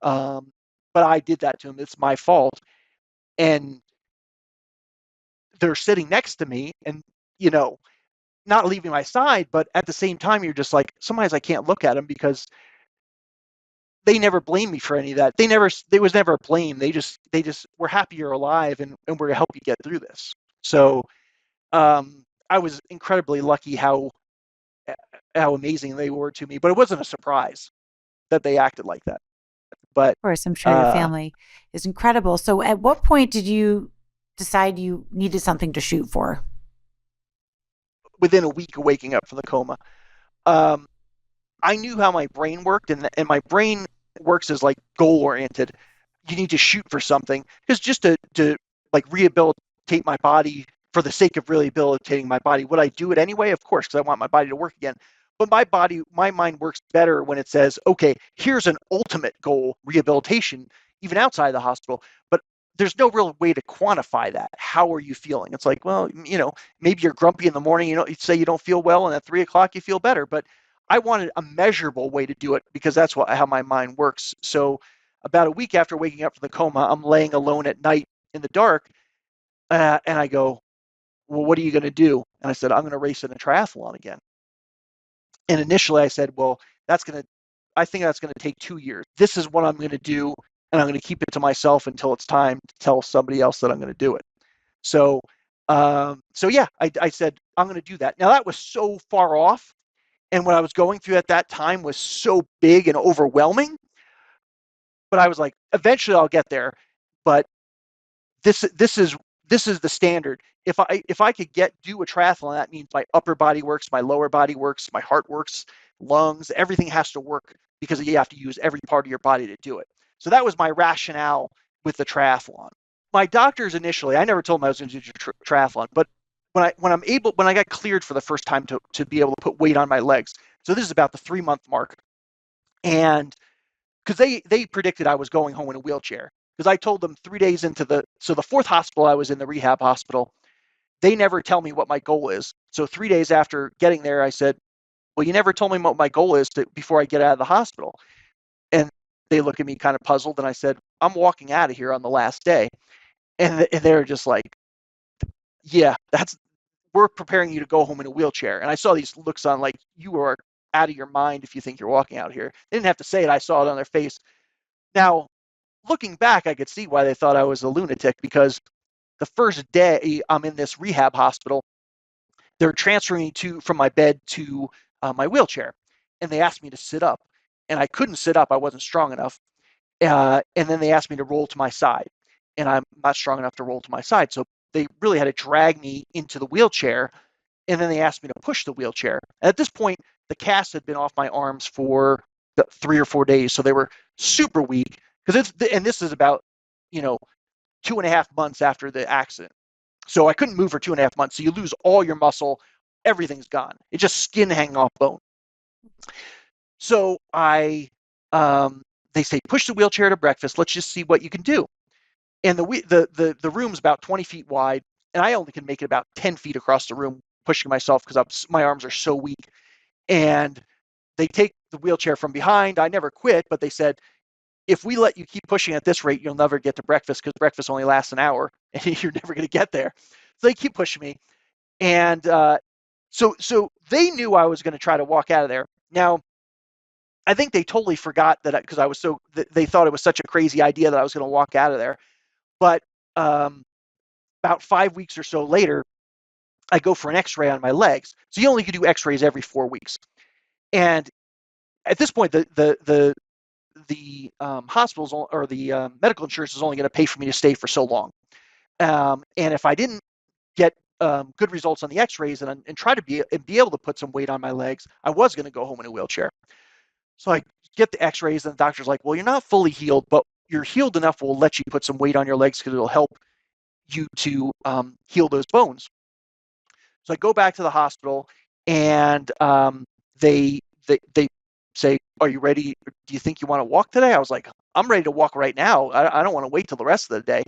Um, but I did that to him. It's my fault. And they're sitting next to me and, you know, not leaving my side, but at the same time, you're just like, sometimes I can't look at them because they never blamed me for any of that. There was never a blame. They just were happy you're alive and we're gonna help you get through this. So I was incredibly lucky how amazing they were to me, but it wasn't a surprise that they acted like that. But Of course, I'm sure your family is incredible. So at what point did you decide you needed something to shoot for? within a week of waking up from the coma, um, I knew how my brain worked, and my brain works as like goal oriented. You need to shoot for something because just to like rehabilitate my body for the sake of rehabilitating my body. Would I do it anyway? Of course, because I want my body to work again. But my mind works better when it says, okay, here's an ultimate goal, rehabilitation, even outside the hospital. But there's no real way to quantify that. How are you feeling? It's like, well, maybe you're grumpy in the morning, you say you don't feel well, and at 3 o'clock you feel better. But I wanted a measurable way to do it because that's how my mind works. So about a week after waking up from the coma, I'm laying alone at night in the dark, and I go, well, what are you going to do? And I said, I'm going to race in a triathlon again. And initially I said, well, I think that's going to take 2 years. This is what I'm going to do, and I'm going to keep it to myself until it's time to tell somebody else that I'm going to do it. So, yeah, I said, I'm going to do that. Now that was so far off, and what I was going through at that time was so big and overwhelming. But I was like, eventually I'll get there. But this is the standard. If I could do a triathlon, that means my upper body works, my lower body works, my heart works, lungs, everything has to work because you have to use every part of your body to do it. So that was my rationale with the triathlon. My doctors initially, I never told them I was going to do triathlon, but when I got cleared for the first time to be able to put weight on my legs, so this is about the 3-month mark, and because they predicted I was going home in a wheelchair, because I told them 3 days into the fourth hospital I was in, the rehab hospital, they never tell me what my goal is. So 3 days after getting there, I said, well, you never told me what my goal is before I get out of the hospital. And they look at me kind of puzzled, and I said, I'm walking out of here on the last day. And they're just like, yeah, we're preparing you to go home in a wheelchair. And I saw these looks on like, you are out of your mind if you think you're walking out here. They didn't have to say it. I saw it on their face. Now, looking back, I could see why they thought I was a lunatic, because the first day I'm in this rehab hospital, they're transferring me from my bed to my wheelchair. And they asked me to sit up. And I couldn't sit up. I wasn't strong enough. And then they asked me to roll to my side. And I'm not strong enough to roll to my side. So they really had to drag me into the wheelchair. And then they asked me to push the wheelchair. And at this point, the cast had been off my arms for 3 or 4 days. So they were super weak. And this is about, 2.5 months after the accident. So I couldn't move for 2.5 months. So you lose all your muscle. Everything's gone. It's just skin hanging off bone. So they say, push the wheelchair to breakfast. Let's just see what you can do. And the room's about 20 feet wide, and I only can make it about 10 feet across the room, pushing myself because my arms are so weak. And they take the wheelchair from behind. I never quit, but they said, if we let you keep pushing at this rate, you'll never get to breakfast because breakfast only lasts an hour and you're never going to get there. So they keep pushing me. And so they knew I was going to try to walk out of there. Now, I think they totally forgot that because I was they thought it was such a crazy idea that I was going to walk out of there. But about 5 weeks or so later, I go for an x-ray on my legs. So you only can do x-rays every 4 weeks. And at this point, the hospitals or the medical insurance is only going to pay for me to stay for so long. And if I didn't get good results on the x-rays and try to be able to put some weight on my legs, I was going to go home in a wheelchair. So I get the x-rays and the doctor's like, well, you're not fully healed, but you're healed enough. We'll let you put some weight on your legs because it'll help you to heal those bones. So I go back to the hospital and they say, are you ready? Do you think you want to walk today? I was like, I'm ready to walk right now. I don't want to wait till the rest of the day.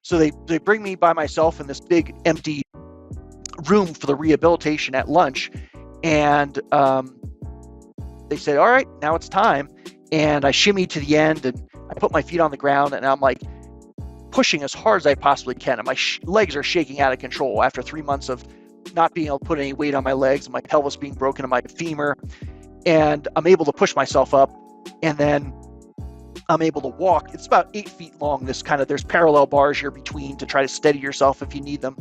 So they bring me by myself in this big empty room for the rehabilitation at lunch. And they said, all right, now it's time. And I shimmied to the end and I put my feet on the ground and I'm like pushing as hard as I possibly can. And my legs are shaking out of control after 3 months of not being able to put any weight on my legs, my pelvis being broken, and my femur. And I'm able to push myself up, and then I'm able to walk. It's about 8 feet long. There's parallel bars here between to try to steady yourself if you need them.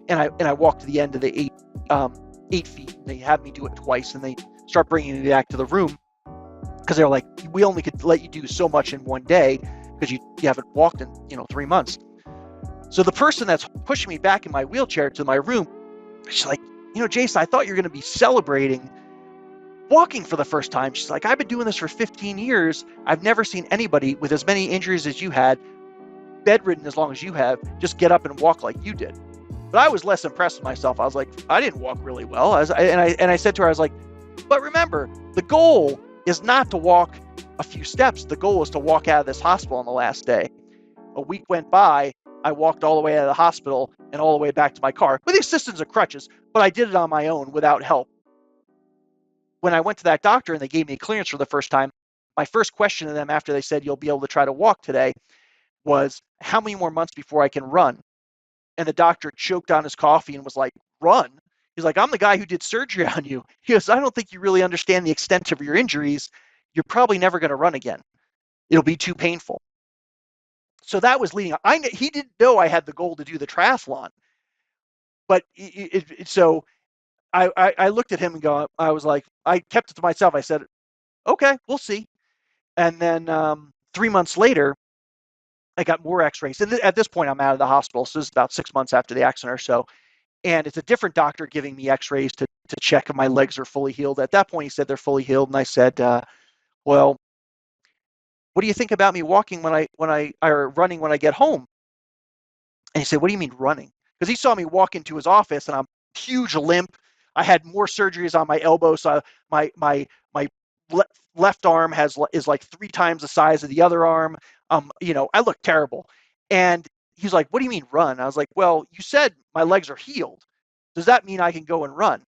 And I walk to the end of the 8 feet. And they have me do it twice, and they start bringing me back to the room because they're like, we only could let you do so much in one day because you haven't walked in 3 months. So the person that's pushing me back in my wheelchair to my room, she's like, Jason, I thought you were going to be celebrating walking for the first time. She's like, I've been doing this for 15 years. I've never seen anybody with as many injuries as you had, bedridden as long as you have, just get up and walk like you did. But I was less impressed with myself. I was like, I didn't walk really well. I said to her, I was like, but remember, the goal is not to walk a few steps. The goal is to walk out of this hospital on the last day. A week went by. I walked all the way out of the hospital and all the way back to my car with the assistance of crutches, but I did it on my own without help. When I went to that doctor and they gave me clearance for the first time, my first question to them after they said, you'll be able to try to walk today, was how many more months before I can run? And the doctor choked on his coffee and was like, run? He's like, I'm the guy who did surgery on you. He goes, I don't think you really understand the extent of your injuries. You're probably never going to run again. It'll be too painful. So that was leading. He didn't know I had the goal to do the triathlon. But so I looked at him and I was like, I kept it to myself. I said, okay, we'll see. And then 3 months later, I got more x-rays. And at this point, I'm out of the hospital. So this is about 6 months after the accident or so. And it's a different doctor giving me x-rays to check if my legs are fully healed. At that point, he said they're fully healed. And I said, well, what do you think about me walking or running when I get home? And he said, what do you mean running? Because he saw me walk into his office and I'm huge limp. I had more surgeries on my elbow. So my left arm is like 3 times the size of the other arm. I look terrible. And he's like, what do you mean run? I was like, well, you said my legs are healed. Does that mean I can go and run?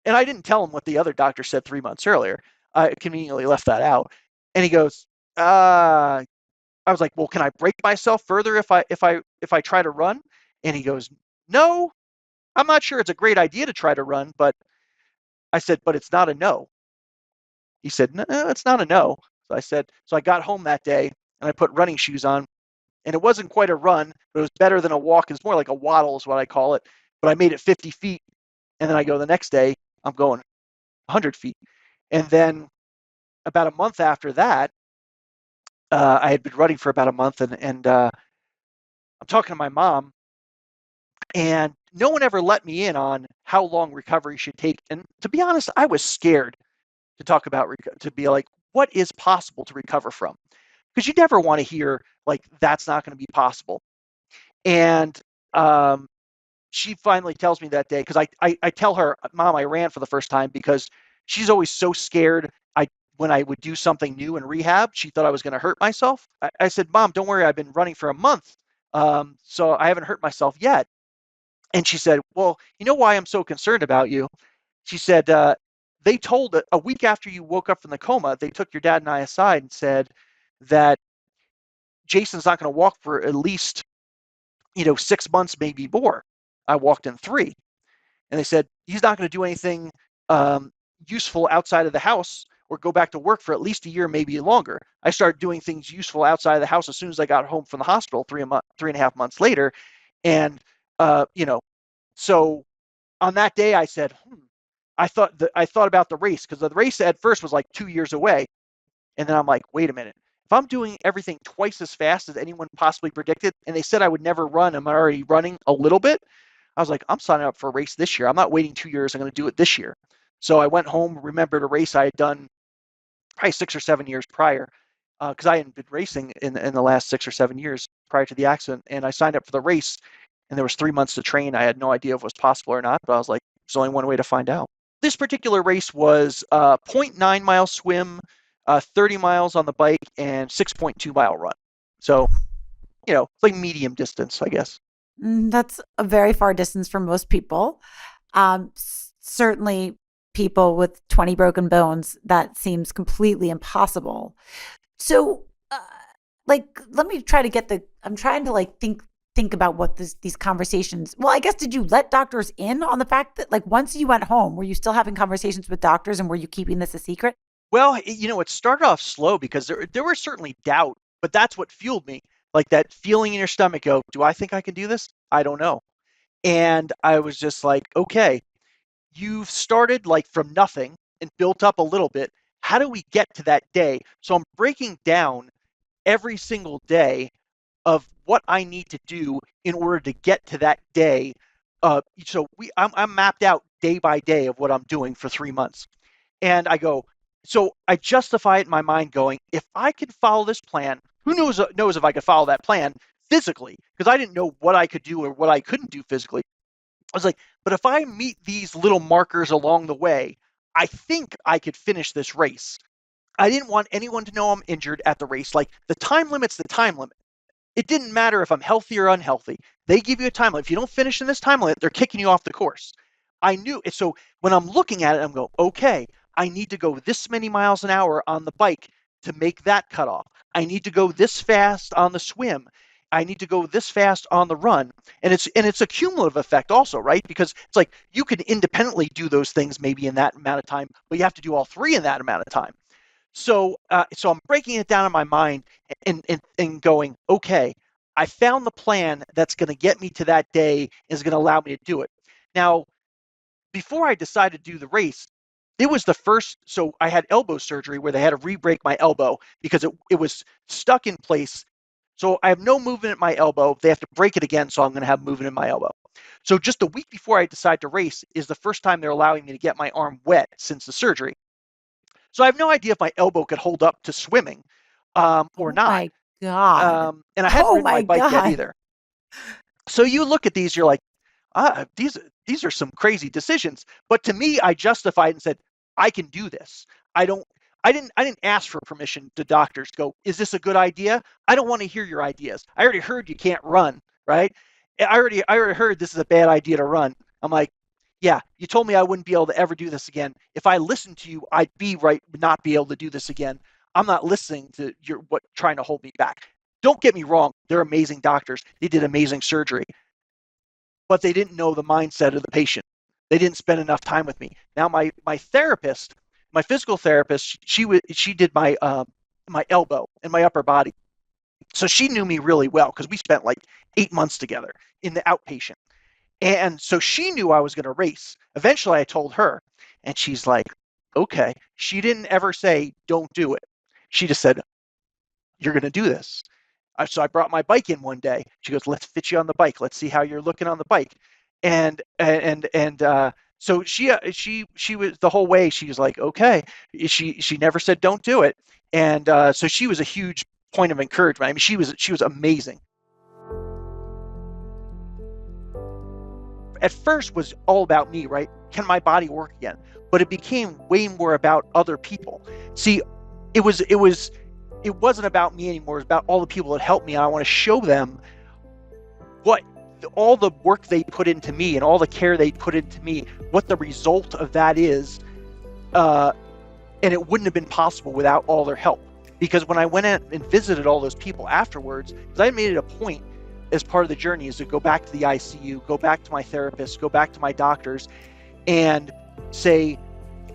And I didn't tell him what the other doctor said 3 months earlier. I conveniently left that out. And he goes, I was like, well, can I break myself further if I try to run? And he goes, no, I'm not sure it's a great idea to try to run, but I said, but it's not a no. He said, no, it's not a no. So I said, so I got home that day and I put running shoes on, and it wasn't quite a run, but it was better than a walk. It's more like a waddle is what I call it. But I made it 50 feet. And then I go the next day, I'm going 100 feet. And then about a month after that, I had been running for about a month, and I'm talking to my mom, and no one ever let me in on how long recovery should take. And to be honest, I was scared to talk about, to be like, what is possible to recover from? Because you never want to hear like, that's not going to be possible. And she finally tells me that day, because I tell her, Mom, I ran for the first time, because she's always so scared. I when I would do something new in rehab, she thought I was going to hurt myself. I said, Mom, don't worry, I've been running for a month. So I haven't hurt myself yet. And she said, well, you know why I'm so concerned about you? She said, they told a week after you woke up from the coma, they took your dad and I aside and said that Jason's not going to walk for at least, 6 months, maybe more. I walked in 3. And they said, he's not going to do anything useful outside of the house or go back to work for at least a year, maybe longer. I started doing things useful outside of the house as soon as I got home from the hospital 3.5 months later. And, so on that day I said, I thought about the race, because the race at first was like 2 years away. And then I'm like, wait a minute. If I'm doing everything twice as fast as anyone possibly predicted, and they said I would never run, I'm already running a little bit. I was like, I'm signing up for a race this year. I'm not waiting 2 years. I'm going to do it this year. So I went home, remembered a race I had done probably 6 or 7 years prior, because I hadn't been racing in the last 6 or 7 years prior to the accident. And I signed up for the race, and there was 3 months to train. I had no idea if it was possible or not, but I was like, there's only one way to find out. This particular race was a 0.9 mile swim, 30 miles on the bike, and 6.2 mile run. So, it's like medium distance, I guess. That's a very far distance for most people. Certainly people with 20 broken bones, that seems completely impossible. So, let me try to I'm trying to think about what these conversations. Well, I guess, did you let doctors in on the fact that once you went home, were you still having conversations with doctors, and were you keeping this a secret? Well, it started off slow because there was certainly doubt, but that's what fueled me. Like that feeling in your stomach, do I think I can do this? I don't know. And I was just like, okay, you've started from nothing and built up a little bit. How do we get to that day? So I'm breaking down every single day of what I need to do in order to get to that day. I'm mapped out day by day of what I'm doing for 3 months. And I go, so I justify it in my mind going, if I could follow this plan, who knows if I could follow that plan physically, because I didn't know what I could do or what I couldn't do physically. I was like, but if I meet these little markers along the way, I think I could finish this race. I didn't want anyone to know I'm injured at the race. Like, the time limit's the time limit. It didn't matter if I'm healthy or unhealthy. They give you a time limit. If you don't finish in this time limit, they're kicking you off the course. I knew it. So when I'm looking at it, I'm going, okay, I need to go this many miles an hour on the bike to make that cutoff. I need to go this fast on the swim. I need to go this fast on the run. And it's a cumulative effect also, right? Because it's like you can independently do those things maybe in that amount of time, but you have to do all 3 in that amount of time. So I'm breaking it down in my mind and going, okay, I found the plan that's going to get me to that day, is going to allow me to do it. Now, before I decided to do the race, it was the first, so I had elbow surgery where they had to re-break my elbow because it was stuck in place. So I have no movement in my elbow. They have to break it again, so I'm going to have movement in my elbow. So just a week before I decide to race is the first time they're allowing me to get my arm wet since the surgery. So I have no idea if my elbow could hold up to swimming or not. My God. And I hadn't ridden my bike yet either. So you look at these, you're like, these are some crazy decisions. But to me, I justified and said, I can do this. I didn't ask for permission to doctors. Go, is this a good idea? I don't want to hear your ideas. I already heard you can't run, right? I already heard this is a bad idea to run. I'm like, yeah, you told me I wouldn't be able to ever do this again. If I listened to you, I'd be right, not be able to do this again. I'm not listening to trying to hold me back. Don't get me wrong. They're amazing doctors. They did amazing surgery, but they didn't know the mindset of the patient. They didn't spend enough time with me. Now, my therapist, my physical therapist, she did my elbow and my upper body. So she knew me really well because we spent 8 months together in the outpatient. And so she knew I was going to race. Eventually I told her, and she's like, okay. She didn't ever say, don't do it. She just said, you're going to do this. So I brought my bike in one day. She goes, let's fit you on the bike. Let's see how you're looking on the bike. And so she was the whole way. She was like, okay. She never said, don't do it. And so she was a huge point of encouragement. I mean, she was amazing. At first was all about me, right? Can my body work again? But it became way more about other people. See, it wasn't about me anymore. It was about all the people that helped me. And I want to show them what all the work they put into me and all the care they put into me, what the result of that is. And it wouldn't have been possible without all their help. Because when I went in and visited all those people afterwards, because I made it a point as part of the journey is to go back to the ICU, go back to my therapist, go back to my doctors, and say,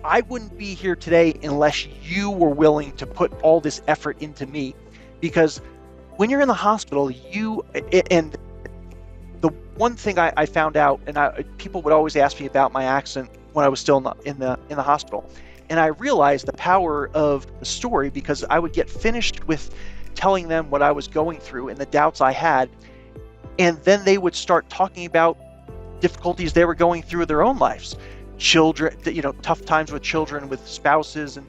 I wouldn't be here today unless you were willing to put all this effort into me. Because when you're in the hospital, and the one thing I found out, and people would always ask me about my accident when I was still in the hospital. And I realized the power of the story, because I would get finished with telling them what I was going through and the doubts I had. And then they would start talking about difficulties they were going through in their own lives. Children, tough times with children, with spouses, and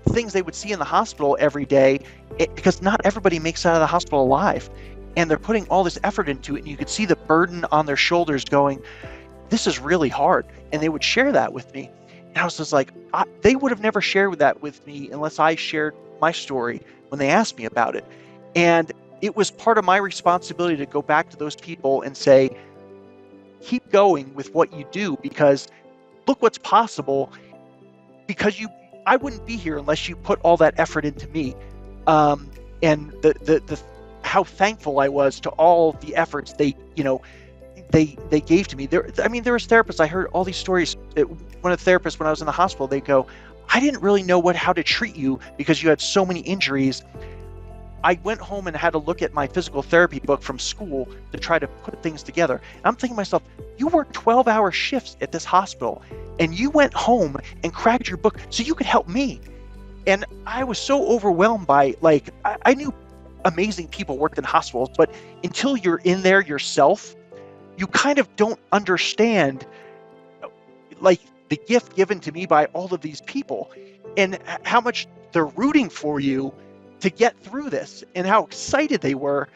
things they would see in the hospital every day, because not everybody makes it out of the hospital alive. And they're putting all this effort into it. And you could see the burden on their shoulders going, this is really hard. And they would share that with me. And I was just like, they would have never shared that with me unless I shared my story when they asked me about it. And it was part of my responsibility to go back to those people and say, keep going with what you do, because look what's possible, because I wouldn't be here unless you put all that effort into me. And the how thankful I was to all the efforts they gave to me. There was therapists, I heard all these stories. One of the therapists, when I was in the hospital, they go, I didn't really know how to treat you because you had so many injuries. I went home and had to look at my physical therapy book from school to try to put things together. And I'm thinking to myself, you worked 12-hour shifts at this hospital, and you went home and cracked your book so you could help me. And I was so overwhelmed by, I knew amazing people worked in hospitals, but until you're in there yourself, you kind of don't understand, the gift given to me by all of these people and how much they're rooting for you to get through this, and how excited they were,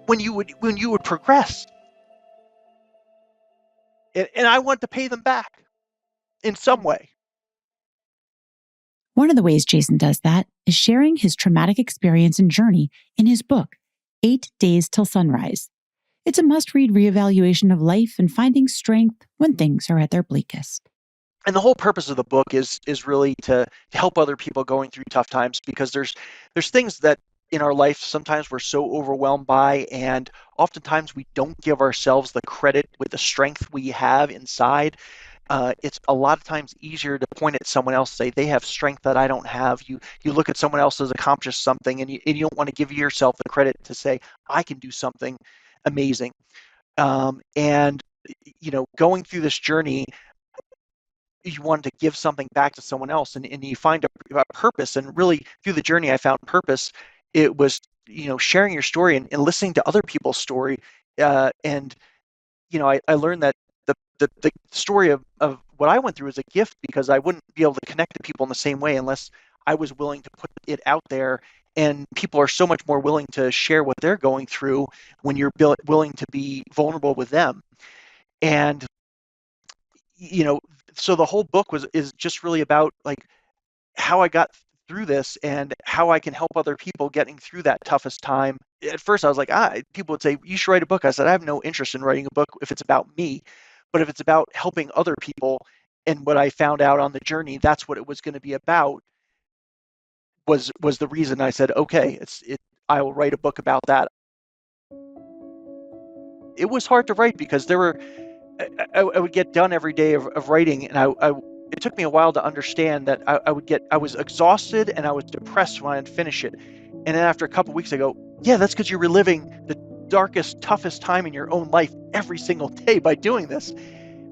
when you would progress. And I want to pay them back in some way. One of the ways Jason does that is sharing his traumatic experience and journey in his book, 8 Days Till Sunrise. It's a must-read reevaluation of life and finding strength when things are at their bleakest. And the whole purpose of the book is really to help other people going through tough times, because there's things that in our life sometimes we're so overwhelmed by, and oftentimes we don't give ourselves the credit with the strength we have inside. It's a lot of times easier to point at someone else, say they have strength that I don't have. You look at someone else who's accomplished something, and you don't want to give yourself the credit to say, I can do something amazing. And going through this journey, you want to give something back to someone else, and you find a purpose. And really, through the journey, I found purpose. It was sharing your story and listening to other people's story. I learned that the story of what I went through is a gift, because I wouldn't be able to connect to people in the same way unless I was willing to put it out there. And people are so much more willing to share what they're going through when you're willing to be vulnerable with them. And so the whole book is just really about how I got through this and how I can help other people getting through that toughest time. At first I was like, people would say, you should write a book. I said, I have no interest in writing a book if it's about me, but if it's about helping other people. And what I found out on the journey, that's what it was going to be about, was the reason I said, okay, I will write a book about that. It was hard to write because I would get done every day of writing, and it took me a while to understand that I was exhausted and I was depressed when I'd finish it. And then after a couple of weeks, I go, yeah, that's because you're reliving the darkest, toughest time in your own life every single day by doing this.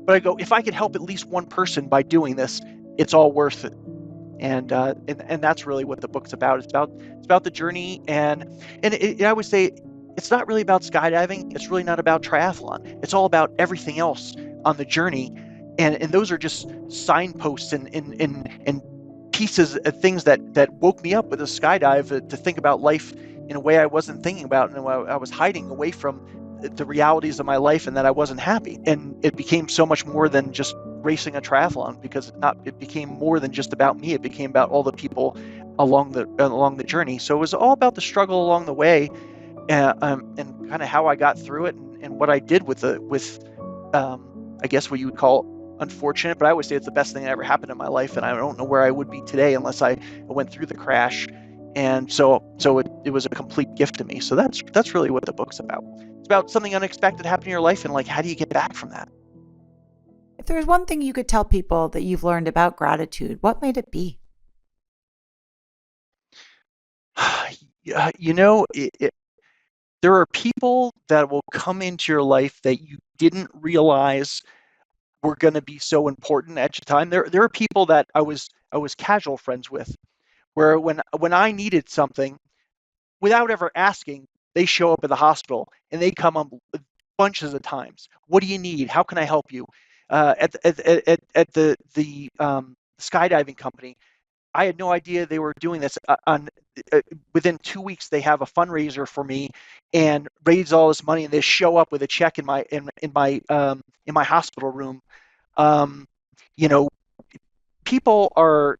But I go, if I could help at least one person by doing this, it's all worth it. And that's really what the book's about. It's about the journey, and I would say it's not really about skydiving. It's really not about triathlon. It's all about everything else on the journey, and those are just signposts and pieces of things that woke me up with a skydive to think about life in a way I wasn't thinking about, and I was hiding away from the realities of my life, and that I wasn't happy. And it became so much more than just racing a triathlon, because it became more than just about me. It became about all the people along the journey. So it was all about the struggle along the way, and kind of how I got through it, and what I did with I guess what you would call unfortunate, but I always say it's the best thing that ever happened in my life, and I don't know where I would be today unless I went through the crash. And so it was a complete gift to me. So that's really what the book's about. It's about something unexpected happened in your life, and like, how do you get back from that? If there's one thing you could tell people that you've learned about gratitude, what might it be? There are people that will come into your life that you didn't realize were going to be so important at your time. There are people that I was casual friends with, where when I needed something, without ever asking, they show up at the hospital, and they come on bunches of times. What do you need? How can I help you? At the skydiving company, I had no idea they were doing this. Within 2 weeks, they have a fundraiser for me and raise all this money, and they show up with a check in my hospital room. People are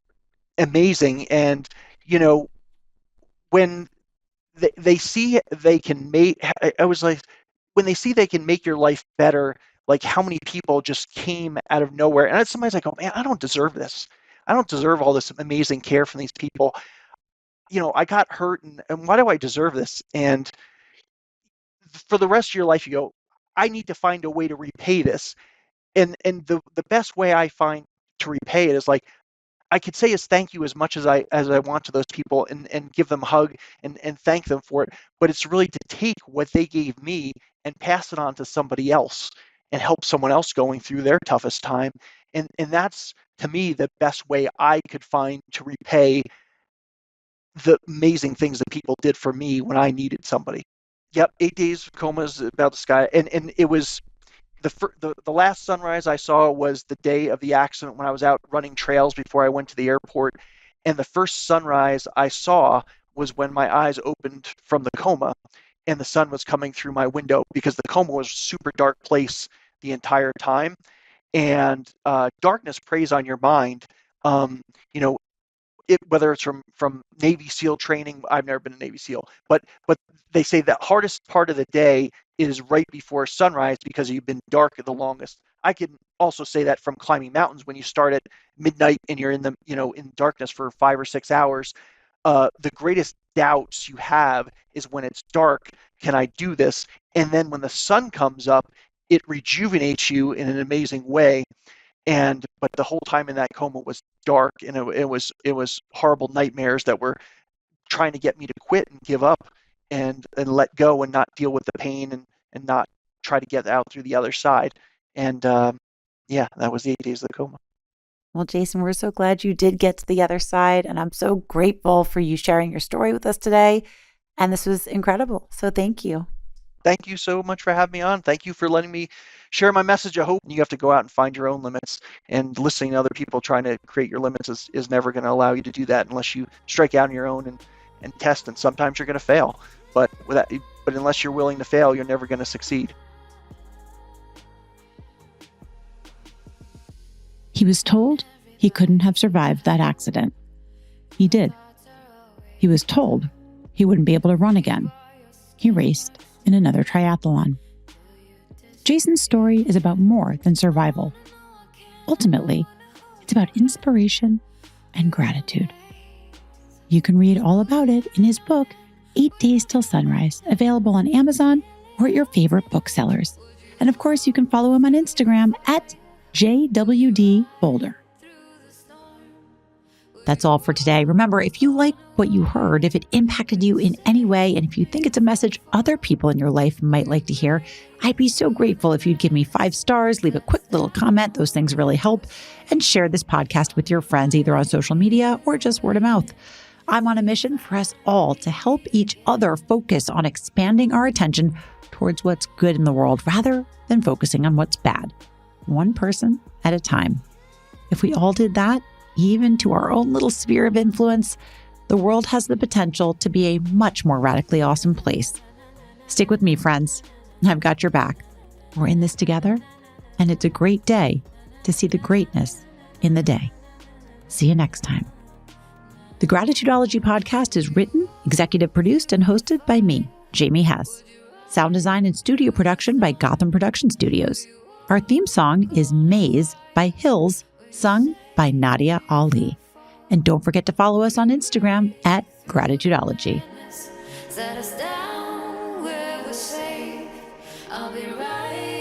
amazing, and when they see they can make, I was like, when they see they can make your life better, like how many people just came out of nowhere, and somebody's like, oh man, I don't deserve this. I don't deserve all this amazing care from these people. I got hurt, and why do I deserve this? And for the rest of your life, you go, I need to find a way to repay this. And the best way I find to repay it is, like, I could say is thank you as much as I want to those people, and give them a hug and thank them for it. But it's really to take what they gave me and pass it on to somebody else and help someone else going through their toughest time. And that's, to me, the best way I could find to repay the amazing things that people did for me when I needed somebody. Yep, 8 days of comas about the sky, and it was the last sunrise I saw was the day of the accident, when I was out running trails before I went to the airport, and the first sunrise I saw was when my eyes opened from the coma, and the sun was coming through my window, because the coma was a super dark place the entire time, and darkness preys on your mind. Whether it's from Navy SEAL training. I've never been a Navy SEAL, but they say the hardest part of the day is right before sunrise, because you've been dark the longest. I can also say that from climbing mountains, when you start at midnight and you're in in darkness for 5 or 6 hours. The greatest doubts you have is when it's dark. Can I do this? And then when the sun comes up, it rejuvenates you in an amazing way. But the whole time in that coma was dark, and it was horrible nightmares that were trying to get me to quit and give up and let go and not deal with the pain, and not try to get out through the other side. And that was the 8 days of the coma. Well, Jason, we're so glad you did get to the other side, and I'm so grateful for you sharing your story with us today. And this was incredible. So thank you. Thank you so much for having me on. Thank you for letting me share my message of hope. You have to go out and find your own limits, and listening to other people trying to create your limits is never going to allow you to do that unless you strike out on your own and test. And sometimes you're going to fail, but unless you're willing to fail, you're never going to succeed. He was told he couldn't have survived that accident. He did. He was told he wouldn't be able to run again. He raced in another triathlon. Jason's story is about more than survival. Ultimately, it's about inspiration and gratitude. You can read all about it in his book, 8 Days Till Sunrise, available on Amazon or at your favorite booksellers. And of course, you can follow him on Instagram at JWD Boulder. That's all for today. Remember, if you like what you heard, if it impacted you in any way, and if you think it's a message other people in your life might like to hear, I'd be so grateful if you'd give me 5 stars, leave a quick little comment. Those things really help. And share this podcast with your friends, either on social media or just word of mouth. I'm on a mission for us all to help each other focus on expanding our attention towards what's good in the world, rather than focusing on what's bad, one person at a time. If we all did that, even to our own little sphere of influence, the world has the potential to be a much more radically awesome place. Stick with me, friends. I've got your back. We're in this together, and it's a great day to see the greatness in the day. See you next time. The Gratitudeology podcast is written, executive produced, and hosted by me, Jamie Hess. Sound design and studio production by Gotham Production Studios. Our theme song is Maze by Hills, sung by Nadia Ali. And don't forget to follow us on Instagram at Gratitudeology. Set us down where we're safe. I'll be right